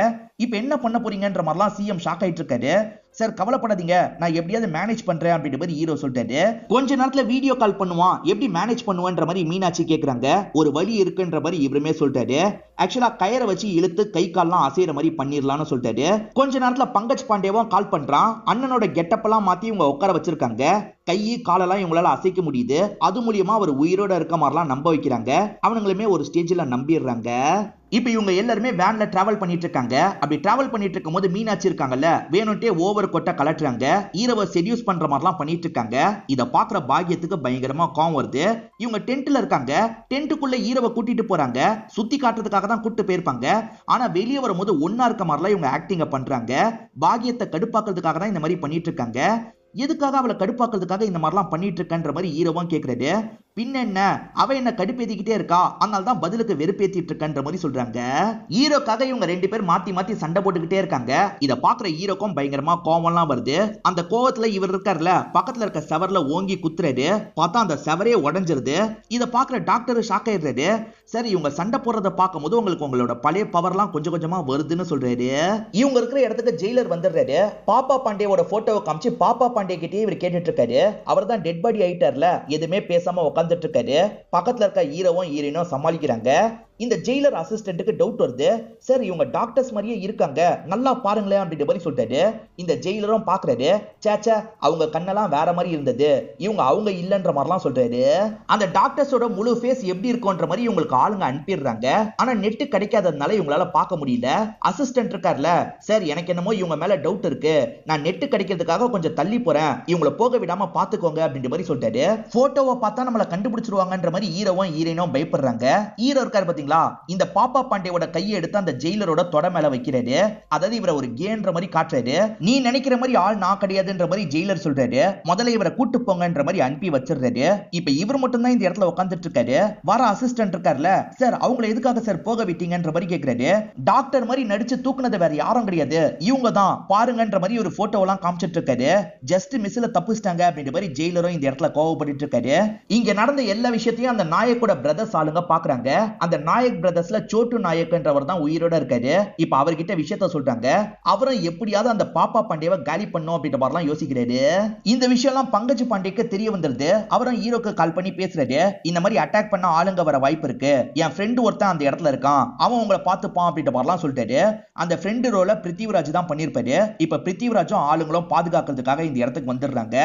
இப்ப என்ன பண்ண போறீங்கன்ற மாதிரிலாம் சிஎம் ஷாக் ஆயிட்டு இருக்காரு. சார் கவலைப்படாதீங்க, நான் எப்படியாவது மேனேஜ் பண்றேன் அப்படின்ற மாதிரி ஹீரோ சொல்லிட்டாரு. கொஞ்ச நேரத்துல வீடியோ கால் பண்ணுவான், எப்படி மேனேஜ் பண்ணுவான்ற மாதிரி மீனாட்சி கேக்குறாங்க. ஒரு வழி இருக்குன்ற மாதிரி இவருமே சொல்லிட்டாரு. ஆக்சுவலா கயிறை வச்சு இழுத்து கை கால்லாம் அசைற மாதிரி பண்ணிடலாம்னு சொல்லிட்டாரு. கொஞ்ச நேரத்துல பங்கஜ் பாண்டேவும் கால் பண்றான். அண்ணனோட கெட்டப் எல்லாம் மாத்தி இவங்க உட்கார வச்சிருக்காங்க. கை காலெல்லாம் இவங்களால அசைக்க முடியுது. அது மூலியமா அவர் உயிரோட இருக்க மாதிரிலாம் நம்ப வைக்கிறாங்க. அவனுங்களுமே ஒரு ஸ்டேஜ்ல நம்பிடுறாங்க. இப்ப இவங்க எல்லாருமே வேன்ல டிராவல் பண்ணிட்டு இருக்காங்க. அப்படி டிராவல் பண்ணிட்டு இருக்கும் போது மீனாட்சி இருக்காங்கல்ல, வேணும்ட்டே ஓவர் கோட்டை கலட்டுறாங்க. ஹீரோவை செடியூஸ் பண்ற மாதிரிலாம் பண்ணிட்டு இருக்காங்க. இத பாக்குற பாக்கியத்துக்கு பயங்கரமா கோவம் வருது. இவங்க டென்ட்ல இருக்காங்க. டென்ட்டுக்குள்ள ஹீரோவை கூட்டிட்டு போறாங்க. சுத்தி காட்டுறதுக்காக தான் கூட்டிட்டு போயிருப்பாங்க. ஆனா வெளியே வரும்போது ஒன்னா இருக்க மாதிரிலாம் இவங்க ஆக்டிங்க பண்றாங்க. பாக்கியத்தை கடுப்பாக்குறதுக்காக தான் இந்த மாதிரி பண்ணிட்டு இருக்காங்க. எதுக்காக அவளை கடுப்பாக்குறதுக்காக இந்த மாதிரிலாம் பண்ணிட்டு இருக்கன்ற மாதிரி ஹீரோவும் கேக்குறாரு. பின்ன என்ன, அவ என்ன கடுப்பேத்திக்கிட்டே இருக்கா, அதனால தான் பதிலுக்கு வெறுப்பேத்திட்டு இருக்கன்ற மாதிரி சொல்றாங்க. ஹீரோக்காக இவங்க ரெண்டு பேர் மாத்தி மாத்தி சண்டை போட்டுக்கிட்டே இருக்காங்க. இத பாக்குற ஹீரோக்கும் பயங்கரமா கோவம்லாம் வருது. அந்த கோவத்துல இவர் இருக்கார்ல, பக்கத்துல இருக்க செவர்ல ஓங்கி குத்துறாரு. பார்த்தா அந்த செவரே உடைஞ்சிருது. இத பாக்குற டாக்டர் ஷாக் ஆயிடுறாரு. சரி இவங்க சண்டை போடுறத பார்க்கும்போது உங்களுக்கு உங்களோட பழைய பவர்லாம் கொஞ்சம் கொஞ்சமா வருதுன்னு சொல்றாரு. இவங்க இருக்கிற இடத்துக்கு ஜெயிலர் வந்துடுறாரு. பாப்பா பாண்டேவோட போட்டோவை காமிச்சு பாப்பா பாண்டே கிட்டே இவர் கேட்டுட்டு இருக்காரு. அவர் தான் டெட் பாடி ஆயிட்டார்ல, எதுவுமே பேசாம உட்காந்துட்டு இருக்காரு. பக்கத்துல இருக்க ஹீரோவும் ஹீரோயினும் சமாளிக்கிறாங்க. இந்த ஜெயிலர் அசிஸ்டன்ட்டுக்கு டவுட் வருது. சார் இவங்க டாக்டர்ஸ் மாதிரியே இருக்காங்க, நல்லா பாருங்களேன் அப்படின்ற மாதிரி சொல்லிட்டாரு. இந்த ஜெயிலரும் பாக்குறாரு. சேச்சா அவங்க கண்ணெல்லாம் வேற மாதிரி இருந்தது, இவங்க அவங்க இல்லன்ற மாதிரிலாம் சொல்றாரு. அந்த டாக்டர்ஸோட முழு ஃபேஸ் எப்படி இருக்கும்ன்ற மாதிரி இவங்களுக்கு ஆளுங்க அனுப்பிடுறாங்க. ஆனா நெட் கிடைக்காததுனால இவங்களால பார்க்க முடியல. அசிஸ்டன்ட் இருக்கார்ல, சார் எனக்கு என்னமோ இவங்க மேல டவுட் இருக்கு, நான் நெட் கிடைக்கிறதுக்காக கொஞ்சம் தள்ளி போறேன், இவங்களை போக விடாம பாத்துக்கோங்க அப்படின்ற மாதிரி சொல்லிட்டாரு. போட்டோவை பார்த்தா நம்மள கண்டுபிடிச்சிருவாங்கன்ற மாதிரி ஹீரோவும் ஹீரோயினும் பயப்படுறாங்க. ஹீரோ இருக்காரு பாத்தீங்களா, பாத்தீங்களா, இந்த பாப்பா பாண்டேவோட கையை எடுத்து அந்த ஜெயிலரோட தொட மேல வைக்கிறாரு. அதாவது இவரை ஒரு கேன்ற மாதிரி காட்டுறாரு. நீ நினைக்கிற மாதிரி ஆள் நான் கிடையாதுன்ற மாதிரி ஜெயிலர் சொல்றாரு. முதல்ல இவரை கூட்டு போங்கன்ற மாதிரி அனுப்பி வச்சிடுறாரு. இப்ப இவர் மட்டும் தான் இந்த இடத்துல உட்கார்ந்துட்டு இருக்காரு. வர அசிஸ்டன்ட் இருக்கார்ல, சார் அவங்களை எதுக்காக சார் போக விட்டீங்கன்ற மாதிரி கேக்குறாரு. டாக்டர் மாதிரி நடிச்சு தூக்குனது வேற யாரும் கிடையாது, இவங்க தான் பாருங்கன்ற மாதிரி ஒரு போட்டோ எல்லாம் காமிச்சிட்டு இருக்காரு. ஜஸ்ட் மிஸ்ல தப்பிச்சிட்டாங்க அப்படின்ற மாதிரி ஜெயிலரும் இந்த இடத்துல கோவப்பட்டு இருக்காரு. இங்க நடந்த எல்லா விஷயத்தையும் அந்த நாயக்கோட பிரதர்ஸ் ஆளுங்க பாக்குறாங்க. அந்த நாயக் பிரதர்ஸ்ல சோட்டு நாயக்ன்றவர் தான் உயிரோட இருக்காரு. இப்ப அவர்கிட்ட விஷயத்த சொல்றாங்க. அவரும் எப்படியாவது அந்த பாப்பா பாண்டேவை காலி பண்ணும் அப்படின்ற மாதிரிலாம் யோசிக்கிறாரு. இந்த விஷயம் எல்லாம் பங்கஜ் பாண்டேக்கு தெரிய வந்துருது. அவரும் ஹீரோக்கு கால் பண்ணி பேசுறாரு. இந்த மாதிரி அட்டாக் பண்ண ஆளுங்க வர வாய்ப்பு இருக்கு, என் ஃப்ரெண்டு ஒருத்தன் அந்த இடத்துல இருக்கான், அவன் உங்களை பார்த்துப்பான் அப்படின்ற மாதிரிலாம் சொல்லிட்டாரு. அந்த ஃப்ரெண்டு ரோல பிருத்திவிராஜ் தான் பண்ணிருப்பாரு. இப்ப பிருத்திவிராஜும் ஆளுங்களும் பாதுகாக்கிறதுக்காக இந்த இடத்துக்கு வந்துடுறாங்க.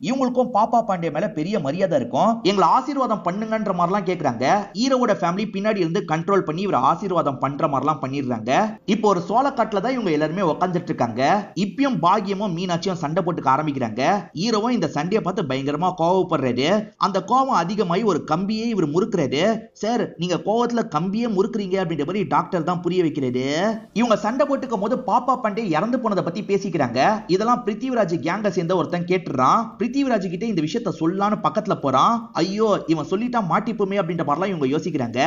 இவங்களுக்கும் பாப்பா பாண்டே மேல பெரிய மரியாதை இருக்கும். எங்களை ஆசீர்வாதம் பண்ணுங்கன்ற மாதிரிலாம் கேக்குறாங்க. ஹீரோவோட ஃபேமிலி பின்னாடி இருந்து கண்ட்ரோல் பண்ணி இவரை ஆசீர்வாதம் பண்ற மாதிரிலாம் பண்ணிடுறாங்க. இப்போ ஒரு சோளக்காட்டுல தான் இவங்க எல்லாருமே உட்காந்துட்டு இருக்காங்க. இப்பயும் பாகியமும் மீனாட்சியும் சண்டை போட்டுக்க ஆரம்பிக்கிறாங்க. ஹீரோவும் இந்த சண்டையை பார்த்து பயங்கரமா கோவப்படுறாரு. அந்த கோவம் அதிகமாகி ஒரு கம்பியே இவர் முறுக்குறாரு. சார் நீங்க கோவத்துல கம்பியே முறுக்குறீங்க அப்படின்ற மாதிரி டாக்டர் தான் புரிய வைக்கிறாரு. இவங்க சண்டை போட்டுக்கும் போது பாப்பா பாண்டே இறந்து போனதை பத்தி பேசிக்கிறாங்க. இதெல்லாம் பிருத்திவிராஜ் கேங்க சேர்ந்த ஒருத்தன் கேட்டுறான். பிருத்திவிராஜ் கிட்ட இந்த விஷயத்த சொல்லலான்னு பக்கத்துல போறான். ஐயோ இவன் சொல்லிட்டா மாட்டிப்புமே அப்படின்ற மாதிரிலாம் இவங்க யோசிக்கிறாங்க.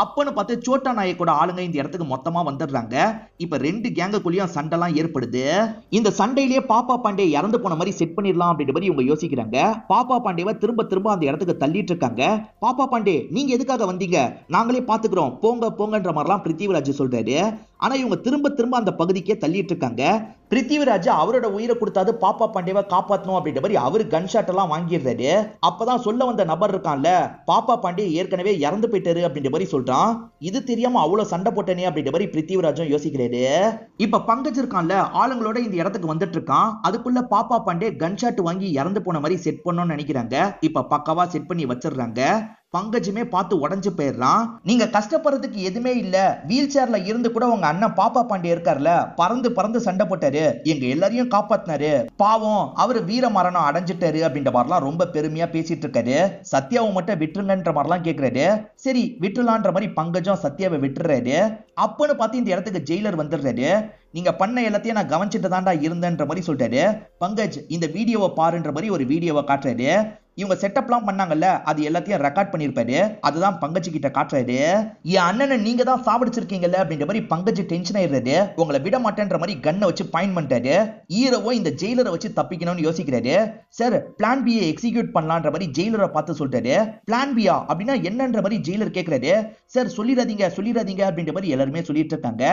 அப்பன்னு பார்த்து சோட்டா நாயக்கோட ஆளுங்க இந்த இடத்துக்கு மொத்தமா வந்துடுறாங்க. இப்ப ரெண்டு கேங்குக்குள்ளேயும் சண்டைலாம் ஏற்படுது. இந்த சண்டையிலேயே பாப்பா பாண்டே இறந்து போன மாதிரி செட் பண்ணிடலாம் அப்படின்ற மாதிரி இவங்க யோசிக்கிறாங்க. பாப்பா பாண்டேவை திரும்ப திரும்ப அந்த இடத்துக்கு தள்ளிட்டு இருக்காங்க. பாப்பா பாண்டே நீங்க எதுக்காக வந்தீங்க, நாங்களே பாத்துக்கிறோம் போங்க போங்கன்ற மாதிரிலாம் பிருத்திவிராஜ் சொல்றாரு. ஆனா இவங்க திரும்ப திரும்ப அந்த பகுதிக்கே தள்ளிட்டு இருக்காங்க. பிருத்திவிராஜ் அவரோட உயிரை கொடுத்தாது பாப்பா பாண்டேவை காப்பாற்றணும் அப்படின்ற மாதிரி அவரு கன்ஷாட் எல்லாம் வாங்கிடுறாரு. அப்பதான் சொல்ல வந்த நபர் இருக்கான்ல, பாப்பா பாண்டே ஏற்கனவே இறந்து போயிட்டாரு அப்படின்ற மாதிரி சொல்றான். இது தெரியாம அவ்வளவு சண்டை போட்டனே அப்படின்ற மாதிரி பிருத்திவிராஜும் யோசிக்கிறாரு. இப்ப பங்கஜ் இருக்கான்ல, ஆளுங்களோட இந்த இடத்துக்கு வந்துட்டு இருக்கான். அதுக்குள்ள பாப்பா பாண்டே கன்ஷாட் வாங்கி இறந்து போன மாதிரி செட் பண்ணணும்னு நினைக்கிறாங்க. இப்ப பக்காவா செட் பண்ணி வச்சிடுறாங்க. பங்கஜுமே பார்த்து உடஞ்சு போயிடுறான். நீங்க கஷ்டப்படுறதுக்கு எதுவுமே இல்ல, வீல் சேர்ல இருந்து கூட உங்க அண்ணன் பாப்பா பாண்டே இருக்கார்ல, பறந்து பறந்து சண்டை போட்டாரு, எங்க எல்லாரையும் காப்பாத்தினாரு, பாவம் அவரு வீர மரணம் அடைஞ்சிட்டாரு அப்படின்ற மாதிரிலாம் ரொம்ப பெருமையா பேசிட்டு இருக்காரு. சத்யாவை மட்டும் விட்டுருங்கன்ற மாதிரிலாம் கேக்குறாரு. சரி விட்டுலான்ற மாதிரி பங்கஜம் சத்யாவை விட்டுறாரு. அப்பன்னு பார்த்து இந்த இடத்துக்கு ஜெயிலர் வந்துடுறாரு. நீங்க பண்ண எல்லாத்தையும் நான் கவனிச்சுட்டு தான்டா இருந்தேன்ற மாதிரி சொல்லிட்டாரு. பங்கஜ் இந்த வீடியோவை பாருன்ற மாதிரி ஒரு வீடியோவை காட்டுறாரு. இவங்க செட்டப்லாம் பண்ணாங்கல்ல, அது எல்லாத்தையும் ரெக்கார்ட் பண்ணிருப்பாரு. அதுதான் பங்கஜ் கிட்ட காட்டுறாரு. என் அண்ணனை நீங்க தான் சாவடிச்சிருக்கீங்கல்ல அப்படின்ற மாதிரி பங்கஜ் டென்ஷன் ஆயிடுறாரு. உங்களை விட மாட்டேன்ற மாதிரி கண்ணை வச்சு பாயிண்ட் பண்ணிட்டாரு. ஹீரோவோ இந்த ஜெயிலரை வச்சு தப்பிக்கணும்னு யோசிக்கிறாரு. சார் பிளான் பியை எக்ஸிக்யூட் பண்ணலான்ற மாதிரி ஜெயிலரை பார்த்து சொல்லிட்டாரு. பிளான் பியா அப்படின்னா என்னன்ற மாதிரி ஜெயிலர் கேட்கிறாரு. சார் சொல்லிடாதீங்க சொல்லிடாதீங்க அப்படின்ற மாதிரி எல்லாருமே சொல்லிட்டு இருக்காங்க.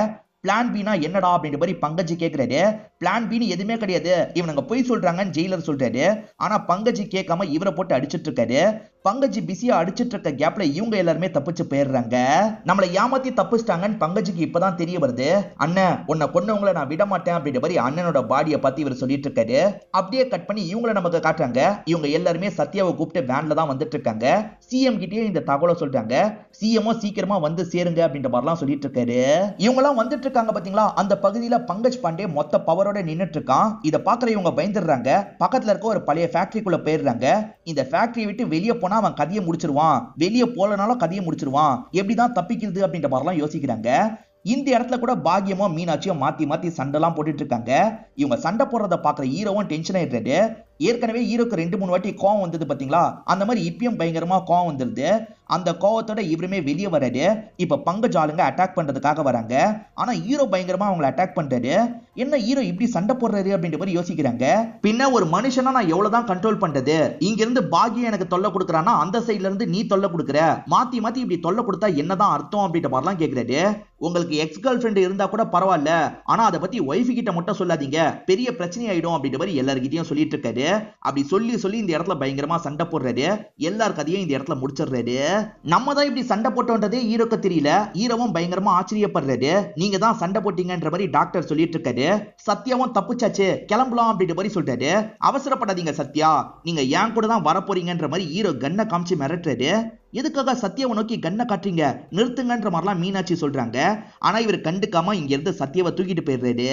பிளான் பினா என்னடா அப்படின்ற மாதிரி பங்கஜ் கேட்கிறாரு. பிளான் பின்னு எதுவுமே கிடையாது, இவனுங்க போய் சொல்றாங்கன்னு ஜெயிலர் சொல்றாரு. ஆனா பங்கஜ் கேட்காம இவரை போட்டு அடிச்சிட்டு இருக்காரு. பங்கஜ் பிஸியா அடிச்சிட்டு இருக்க கேப்ல இவங்க எல்லாருமே தப்பிச்சு போயிடுறாங்க. நம்மளை ஏமாத்தி தப்பிச்சிட்டாங்கன்னு பங்கஜுக்கு இப்பதான் தெரிய வருது. அண்ணன் உன்னை கொன்னவங்களை நான் விட மாட்டேன் அப்படின்ற மாதிரி அண்ணனோட பாடியை பத்தி இவர் சொல்லிட்டு இருக்காரு. அப்படியே கட் பண்ணி இவங்களை நமக்கு காட்டுறாங்க. இவங்க எல்லாருமே சத்யாவை கூப்பிட்டு வேன்ல தான் வந்துட்டு இருக்காங்க. சிஎம் கிட்டே இந்த தகவலை சொல்றாங்க. சிஎம்ஓ சீக்கிரமா வந்து சேருங்க அப்படின்ற மாதிரிலாம் சொல்லிட்டு இருக்காரு. இவங்க எல்லாம் வந்துட்டு இருக்காங்க பாத்தீங்களா, அந்த பகுதியில பங்கஜ் பாண்டே மொத்த பவரோட நின்னுட்டு இருக்கான். இத பாக்குற இவங்க பயந்துடுறாங்க. பக்கத்துல இருக்க ஒரு பழைய ஃபேக்டரிக்குள்ள போயிடுறாங்க. இந்த ஃபேக்டரி விட்டு வெளியே போனா அவன் கதையை முடிச்சிருவான், வெளியே போலனாலும் கதையை முடிச்சிருவான், எப்படிதான் தப்பிக்கிறது அப்படின்ற மாதிரிலாம் யோசிக்கிறாங்க. இந்த இடத்துல கூட பாகியமும் மீனாட்சியும் மாத்தி மாத்தி சண்டைலாம் போட்டுட்டு இருக்காங்க. இவங்க சண்டை போடுறத பாக்குற ஹீரோவும் டென்ஷன் ஆயிடுறாரு. ஏற்கனவே ஹீரோக்கு 2-3 வாட்டி கோவம் வந்தது பாத்தீங்களா, அந்த மாதிரி இப்பயும் பயங்கரமா கோவம் வந்துருது. அந்த கோவத்தோட இவருமே வெளியே வராரு. இப்ப பங்கஜ் ஆளுங்க அட்டாக் பண்றதுக்காக வராங்க. ஆனா ஹீரோ பயங்கரமா அவங்களை அட்டாக் பண்றாரு. என்ன ஹீரோ இப்படி சண்டை போடுறாரு அப்படின்ற மாதிரி யோசிக்கிறாங்க. பின்ன ஒரு மனுஷனா நான் எவ்வளவுதான் கண்ட்ரோல் பண்றது, இங்க இருந்து பாகியம் எனக்கு தொல்லை கொடுக்குறான்னா அந்த சைட்ல இருந்து நீ தொல்லை கொடுக்குற, மாத்தி மாத்தி இப்படி தொல்லை கொடுத்தா என்னதான் அர்த்தம் அப்படின்ற மாதிரிலாம் கேக்குறாரு. உங்களுக்கு எக்ஸ் கேர்ள் ஃப்ரெண்ட் இருந்தா கூட பரவாயில்ல, ஆனா அதை பத்தி ஒய்ஃப் கிட்ட மட்டும் சொல்லாதீங்க, பெரிய பிரச்சனை ஆயிடும் அப்படின்ற மாதிரி எல்லார்கிட்டயும் சொல்லிட்டு இருக்காரு. அப்படி சொல்லி சொல்லி இந்த இடத்துல பயங்கரமா சண்டை போடுறாரு. எல்லார் கதையும் இந்த இடத்துல முடிச்சிடுறாரு. நம்ம தான் இப்படி சண்டை போட்டோன்றதே ஹீரோக்கு தெரியல. ஹீரோவும் பயங்கரமா ஆச்சரியப்படுறாரு. நீங்க தான் சண்டை போட்டீங்கன்ற மாதிரி டாக்டர் சொல்லிட்டு இருக்காரு. சத்யாவும் தப்புச்சாச்சு கிளம்பலாம் அப்படின்ற மாதிரி சொல்றாரு. அவசரப்படாதீங்க சத்யா, நீங்க ஏன் கூட தான் வரப்போறீங்கன்ற மாதிரி ஹீரோ கண்ணை காமிச்சு மிரட்டுறாரு. எதுக்காக சத்யாவை நோக்கி கண்ணை காட்டுறீங்க, நிறுத்துங்கன்ற மாதிரிலாம் மீனாட்சி சொல்றாங்க. ஆனா இவர் கண்டுக்காம இங்க இருந்து சத்யாவை தூக்கிட்டு போயிடுறாரு.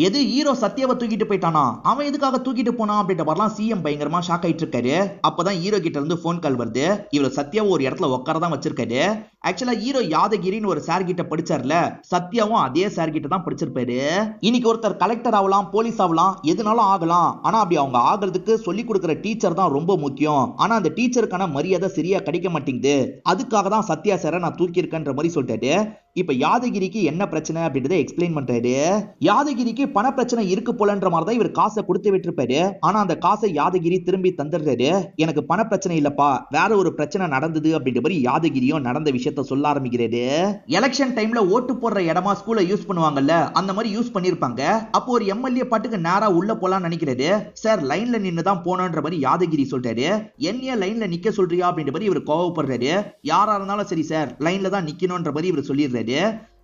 எது ஹீரோ சத்யாவை தூக்கிட்டு போயிட்டானா, அவன் எதுக்காக தூக்கிட்டு போனான் அப்படின்ற மாதிரிலாம் சிஎம் பயங்கரமா ஷாக் ஆயிட்டு இருக்காரு. அப்பதான் ஹீரோ கிட்ட இருந்து போன் கால் வருது. இவர் சத்யாவை ஒரு இடத்துல உட்காரதான் வச்சிருக்காரு. ஆக்சுவலா ஹீரோ யாதகிரின்னு ஒரு சார் கிட்ட படிச்சார்ல, சத்யாவும் அதே சார் கிட்ட தான் படிச்சிருப்பாரு. இன்னைக்கு ஒருத்தர் கலெக்டர் ஆகலாம், போலீஸ் ஆகலாம், எதுனாலும் ஆகலாம். ஆனா அப்படி அவங்க ஆகிறதுக்கு சொல்லி கொடுக்கிற டீச்சர் தான் ரொம்ப முக்கியம். ஆனா அந்த டீச்சருக்கான மரியாதை சரியா கிடைக்க மாட்டேங்குது. அதுக்காக தான் சத்யா சாரை நான் தூக்கி இருக்கேன்ற மாதிரி சொல்லிட்டாரு. இப்ப யாதகிரிக்கு என்ன பிரச்சனை அப்படின்றத எக்ஸ்பிளைன் பண்றாரு. யாதகிரிக்கு பண பிரச்சனை இருக்கு போலன்ற மாதிரி தான் இவர் காசை கொடுத்து விட்டுருப்பாரு. ஆனா அந்த காசை யாதகிரி திரும்பி தந்துடுறாரு. எனக்கு பண பிரச்சனை இல்லப்பா, வேற ஒரு பிரச்சனை நடந்தது அப்படின்ற மாதிரி யாதகிரியும் நடந்த விஷயத்த சொல்ல ஆரம்பிக்கிறாரு. எலெக்ஷன் டைம்ல ஓட்டு போடுற இடமா ஸ்கூல்ல யூஸ் பண்ணுவாங்கல்ல, அந்த மாதிரி யூஸ் பண்ணிருப்பாங்க. அப்போ ஒரு எம்எல்ஏ பாட்டுக்கு நேரா உள்ள போலாம் நினைக்கிறாரு. சார் லைன்ல நின்னு தான் போனோன்ற மாதிரி யாதகிரி சொல்றாரு. என்ன லைன்ல நிக்க சொல்றியா அப்படின்ற மாதிரி இவர் கோவப்படுறாரு. யாரா இருந்தாலும் சரி சார், லைன்ல தான் நிக்கணும்ன்ற மாதிரி இவர் சொல்லிடுறாரு.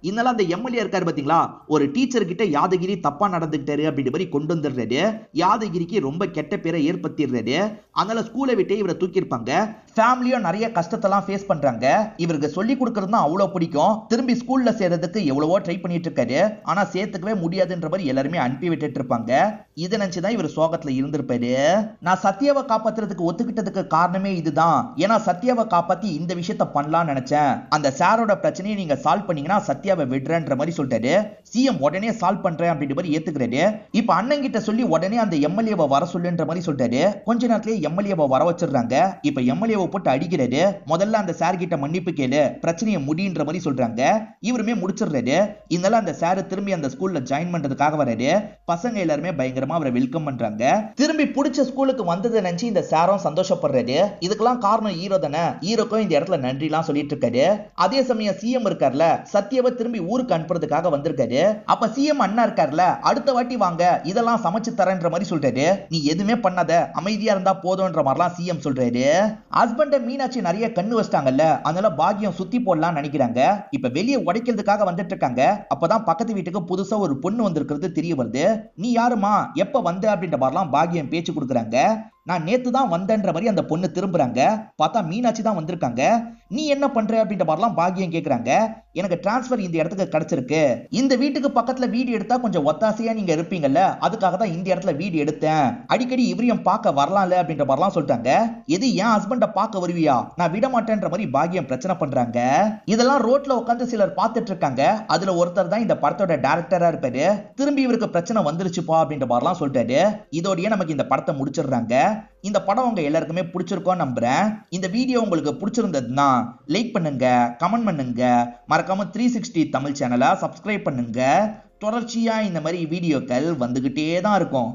இதனால அந்த எம்எல்ஏ இருக்காரு பாத்தீங்களா, ஒரு டீச்சர் கிட்ட யாதகிரி தப்பா நடந்துக்கிட்டாரு அப்படின்ற மாதிரி கொண்டு வந்துடுறாரு. யாதகிரிக்கு ரொம்ப கெட்ட பேரை ஏற்படுத்திடுறாரு. அதனால ஸ்கூலை விட்டு இவரை தூக்கியிருப்பாங்க. ஃபேமிலியும் நிறைய கஷ்டத்தெல்லாம் ஃபேஸ் பண்றாங்க. இவருக்கு சொல்லி கொடுக்கறது தான் அவ்வளவு பிடிக்கும். திரும்பி ஸ்கூல்ல சேர்றதுக்கு எவ்வளவோ ட்ரை பண்ணிட்டு இருக்காரு. ஆனா சேர்த்துக்கவே முடியாதுன்ற மாதிரி எல்லாருமே அனுப்பி விட்டுட்டு இருப்பாங்க. இதை நினைச்சுதான் இவர் சோகத்துல இருந்திருப்பாரு. நான் சத்யாவை காப்பாத்துறதுக்கு ஒத்துக்கிட்டதுக்கு காரணமே இதுதான். ஏன்னா சத்யாவை காப்பாத்தி இந்த விஷயத்த பண்ணலாம்னு நினைச்சேன். அந்த சாரோட பிரச்சனையை நீங்க சால்வ் பண்ணீங்கன்னா சத்யாவை விடுறேன்ற மாதிரி சொல்லிட்டாரு. சிஎம் உடனே சால்வ் பண்றேன் அப்படின்ற மாதிரி ஏத்துக்கிறாரு. இப்ப அண்ணன் கிட்ட சொல்லி உடனே அந்த எம்எல்ஏவை வர சொல்லுன்ற மாதிரி சொல்லிட்டாரு. கொஞ்ச நேரத்திலேயே எம்எல்ஏவை வர வச்சிடுறாங்க. இப்ப எம்எல்ஏவை போட்டு அடிக்கிறாரு. முதல்ல அந்த சார் கிட்ட மன்னிப்பு கேளு, பிரச்சனையை முடின்ற மாதிரி சொல்றாங்க. இவருமே முடிச்சிடுறாரு. இதனால அந்த சார் திரும்பி அந்த ஸ்கூல்ல ஜாயின் பண்றதுக்காக வராரு. பசங்க எல்லாருமே பயங்கரமா அவரை வெல்கம் பண்றாங்க. திரும்பி பிடிச்ச ஸ்கூலுக்கு வந்ததை நினைச்சு இந்த சாரும் சந்தோஷப்படுறாரு. இதுக்கெல்லாம் காரணம் ஹீரோ தானே. ஹீரோக்கும் இந்த இடத்துல நன்றி எல்லாம் சொல்லிட்டு இருக்காரு. அதே சமயம் சிஎம் இருக்கார்ல, சத்யாவை திரும்பி ஊருக்கு அனுப்புறதுக்காக வந்திருக்காரு. அப்ப சிஎம் அண்ணா இருக்கார்ல, அடுத்த வாட்டி வாங்க இதெல்லாம் சமைச்சு தரேன்ற மாதிரி சொல்றாரு. நீ எதுவுமே பண்ணாத, அமைதியா இருந்தா போதும்ன்ற மாதிரிலாம் சிஎம் சொல்றாரு. ஹஸ்பண்ட மீனாட்சி நிறைய கண்ணு வச்சிட்டாங்கல்ல, அதனால பாக்கியம் சுத்தி போடலாம் நினைக்கிறாங்க. இப்ப வெளியே உடைக்கிறதுக்காக வந்துட்டு இருக்காங்க. அப்பதான் பக்கத்து வீட்டுக்கு புதுசா ஒரு பொண்ணு வந்திருக்கிறது தெரிய வருது. நீ யாருமா, எப்ப வந்த அப்படின்ற மாதிரிலாம் பாக்கியம் பேச்சு கொடுக்குறாங்க. நான் நேத்து தான் வந்தேன்ற மாதிரி அந்த பொண்ணு திரும்புறாங்க. பார்த்தா மீனாட்சி தான் வந்திருக்காங்க. நீ என்ன பண்ற அப்படின்ற மாதிரிலாம் பாக்கியம் கேக்குறாங்க. எனக்கு டிரான்ஸ்பர் இந்த இடத்துக்கு கிடைச்சிருக்கு. இந்த வீட்டுக்கு பக்கத்துல வீடு எடுத்தா கொஞ்சம் ஒத்தாசையா நீங்க இருப்பீங்கல்ல, அதுக்காக தான் இந்த இடத்துல வீடு எடுத்தேன். அடிக்கடி இவரையும் பார்க்க வரலாம்ல அப்படின்ற மாதிரிலாம் சொல்லிட்டாங்க. எது என் ஹஸ்பண்ட பார்க்க வருவியா, நான் விட மாட்டேன்ற மாதிரி பாக்கியம் பிரச்சனை பண்றாங்க. இதெல்லாம் ரோட்ல உட்காந்து சிலர் பார்த்துட்டு இருக்காங்க. அதுல ஒருத்தர் தான் இந்த படத்தோட டைரக்டரா இருப்பாரு. திரும்பி இவருக்கு பிரச்சனை வந்துருச்சுப்பா அப்படின்ற மாதிரிலாம் சொல்லிட்டாரு. இதோடய நமக்கு இந்த படத்தை முடிச்சிடுறாங்க. இந்த படம் உங்க எல்லாருக்குமே பிடிச்சிருக்கோம் நம்புறேன். இந்த வீடியோ உங்களுக்கு பிடிச்சிருந்ததுன்னா லைக் பண்ணுங்க, கமெண்ட் பண்ணுங்க, மறக்காம 360 தமிழ் சேனலை சப்ஸ்கிரைப் பண்ணுங்க. தொடர்ச்சியா இந்த மாதிரி வீடியோக்கள் வந்துகிட்டே தான் இருக்கும்.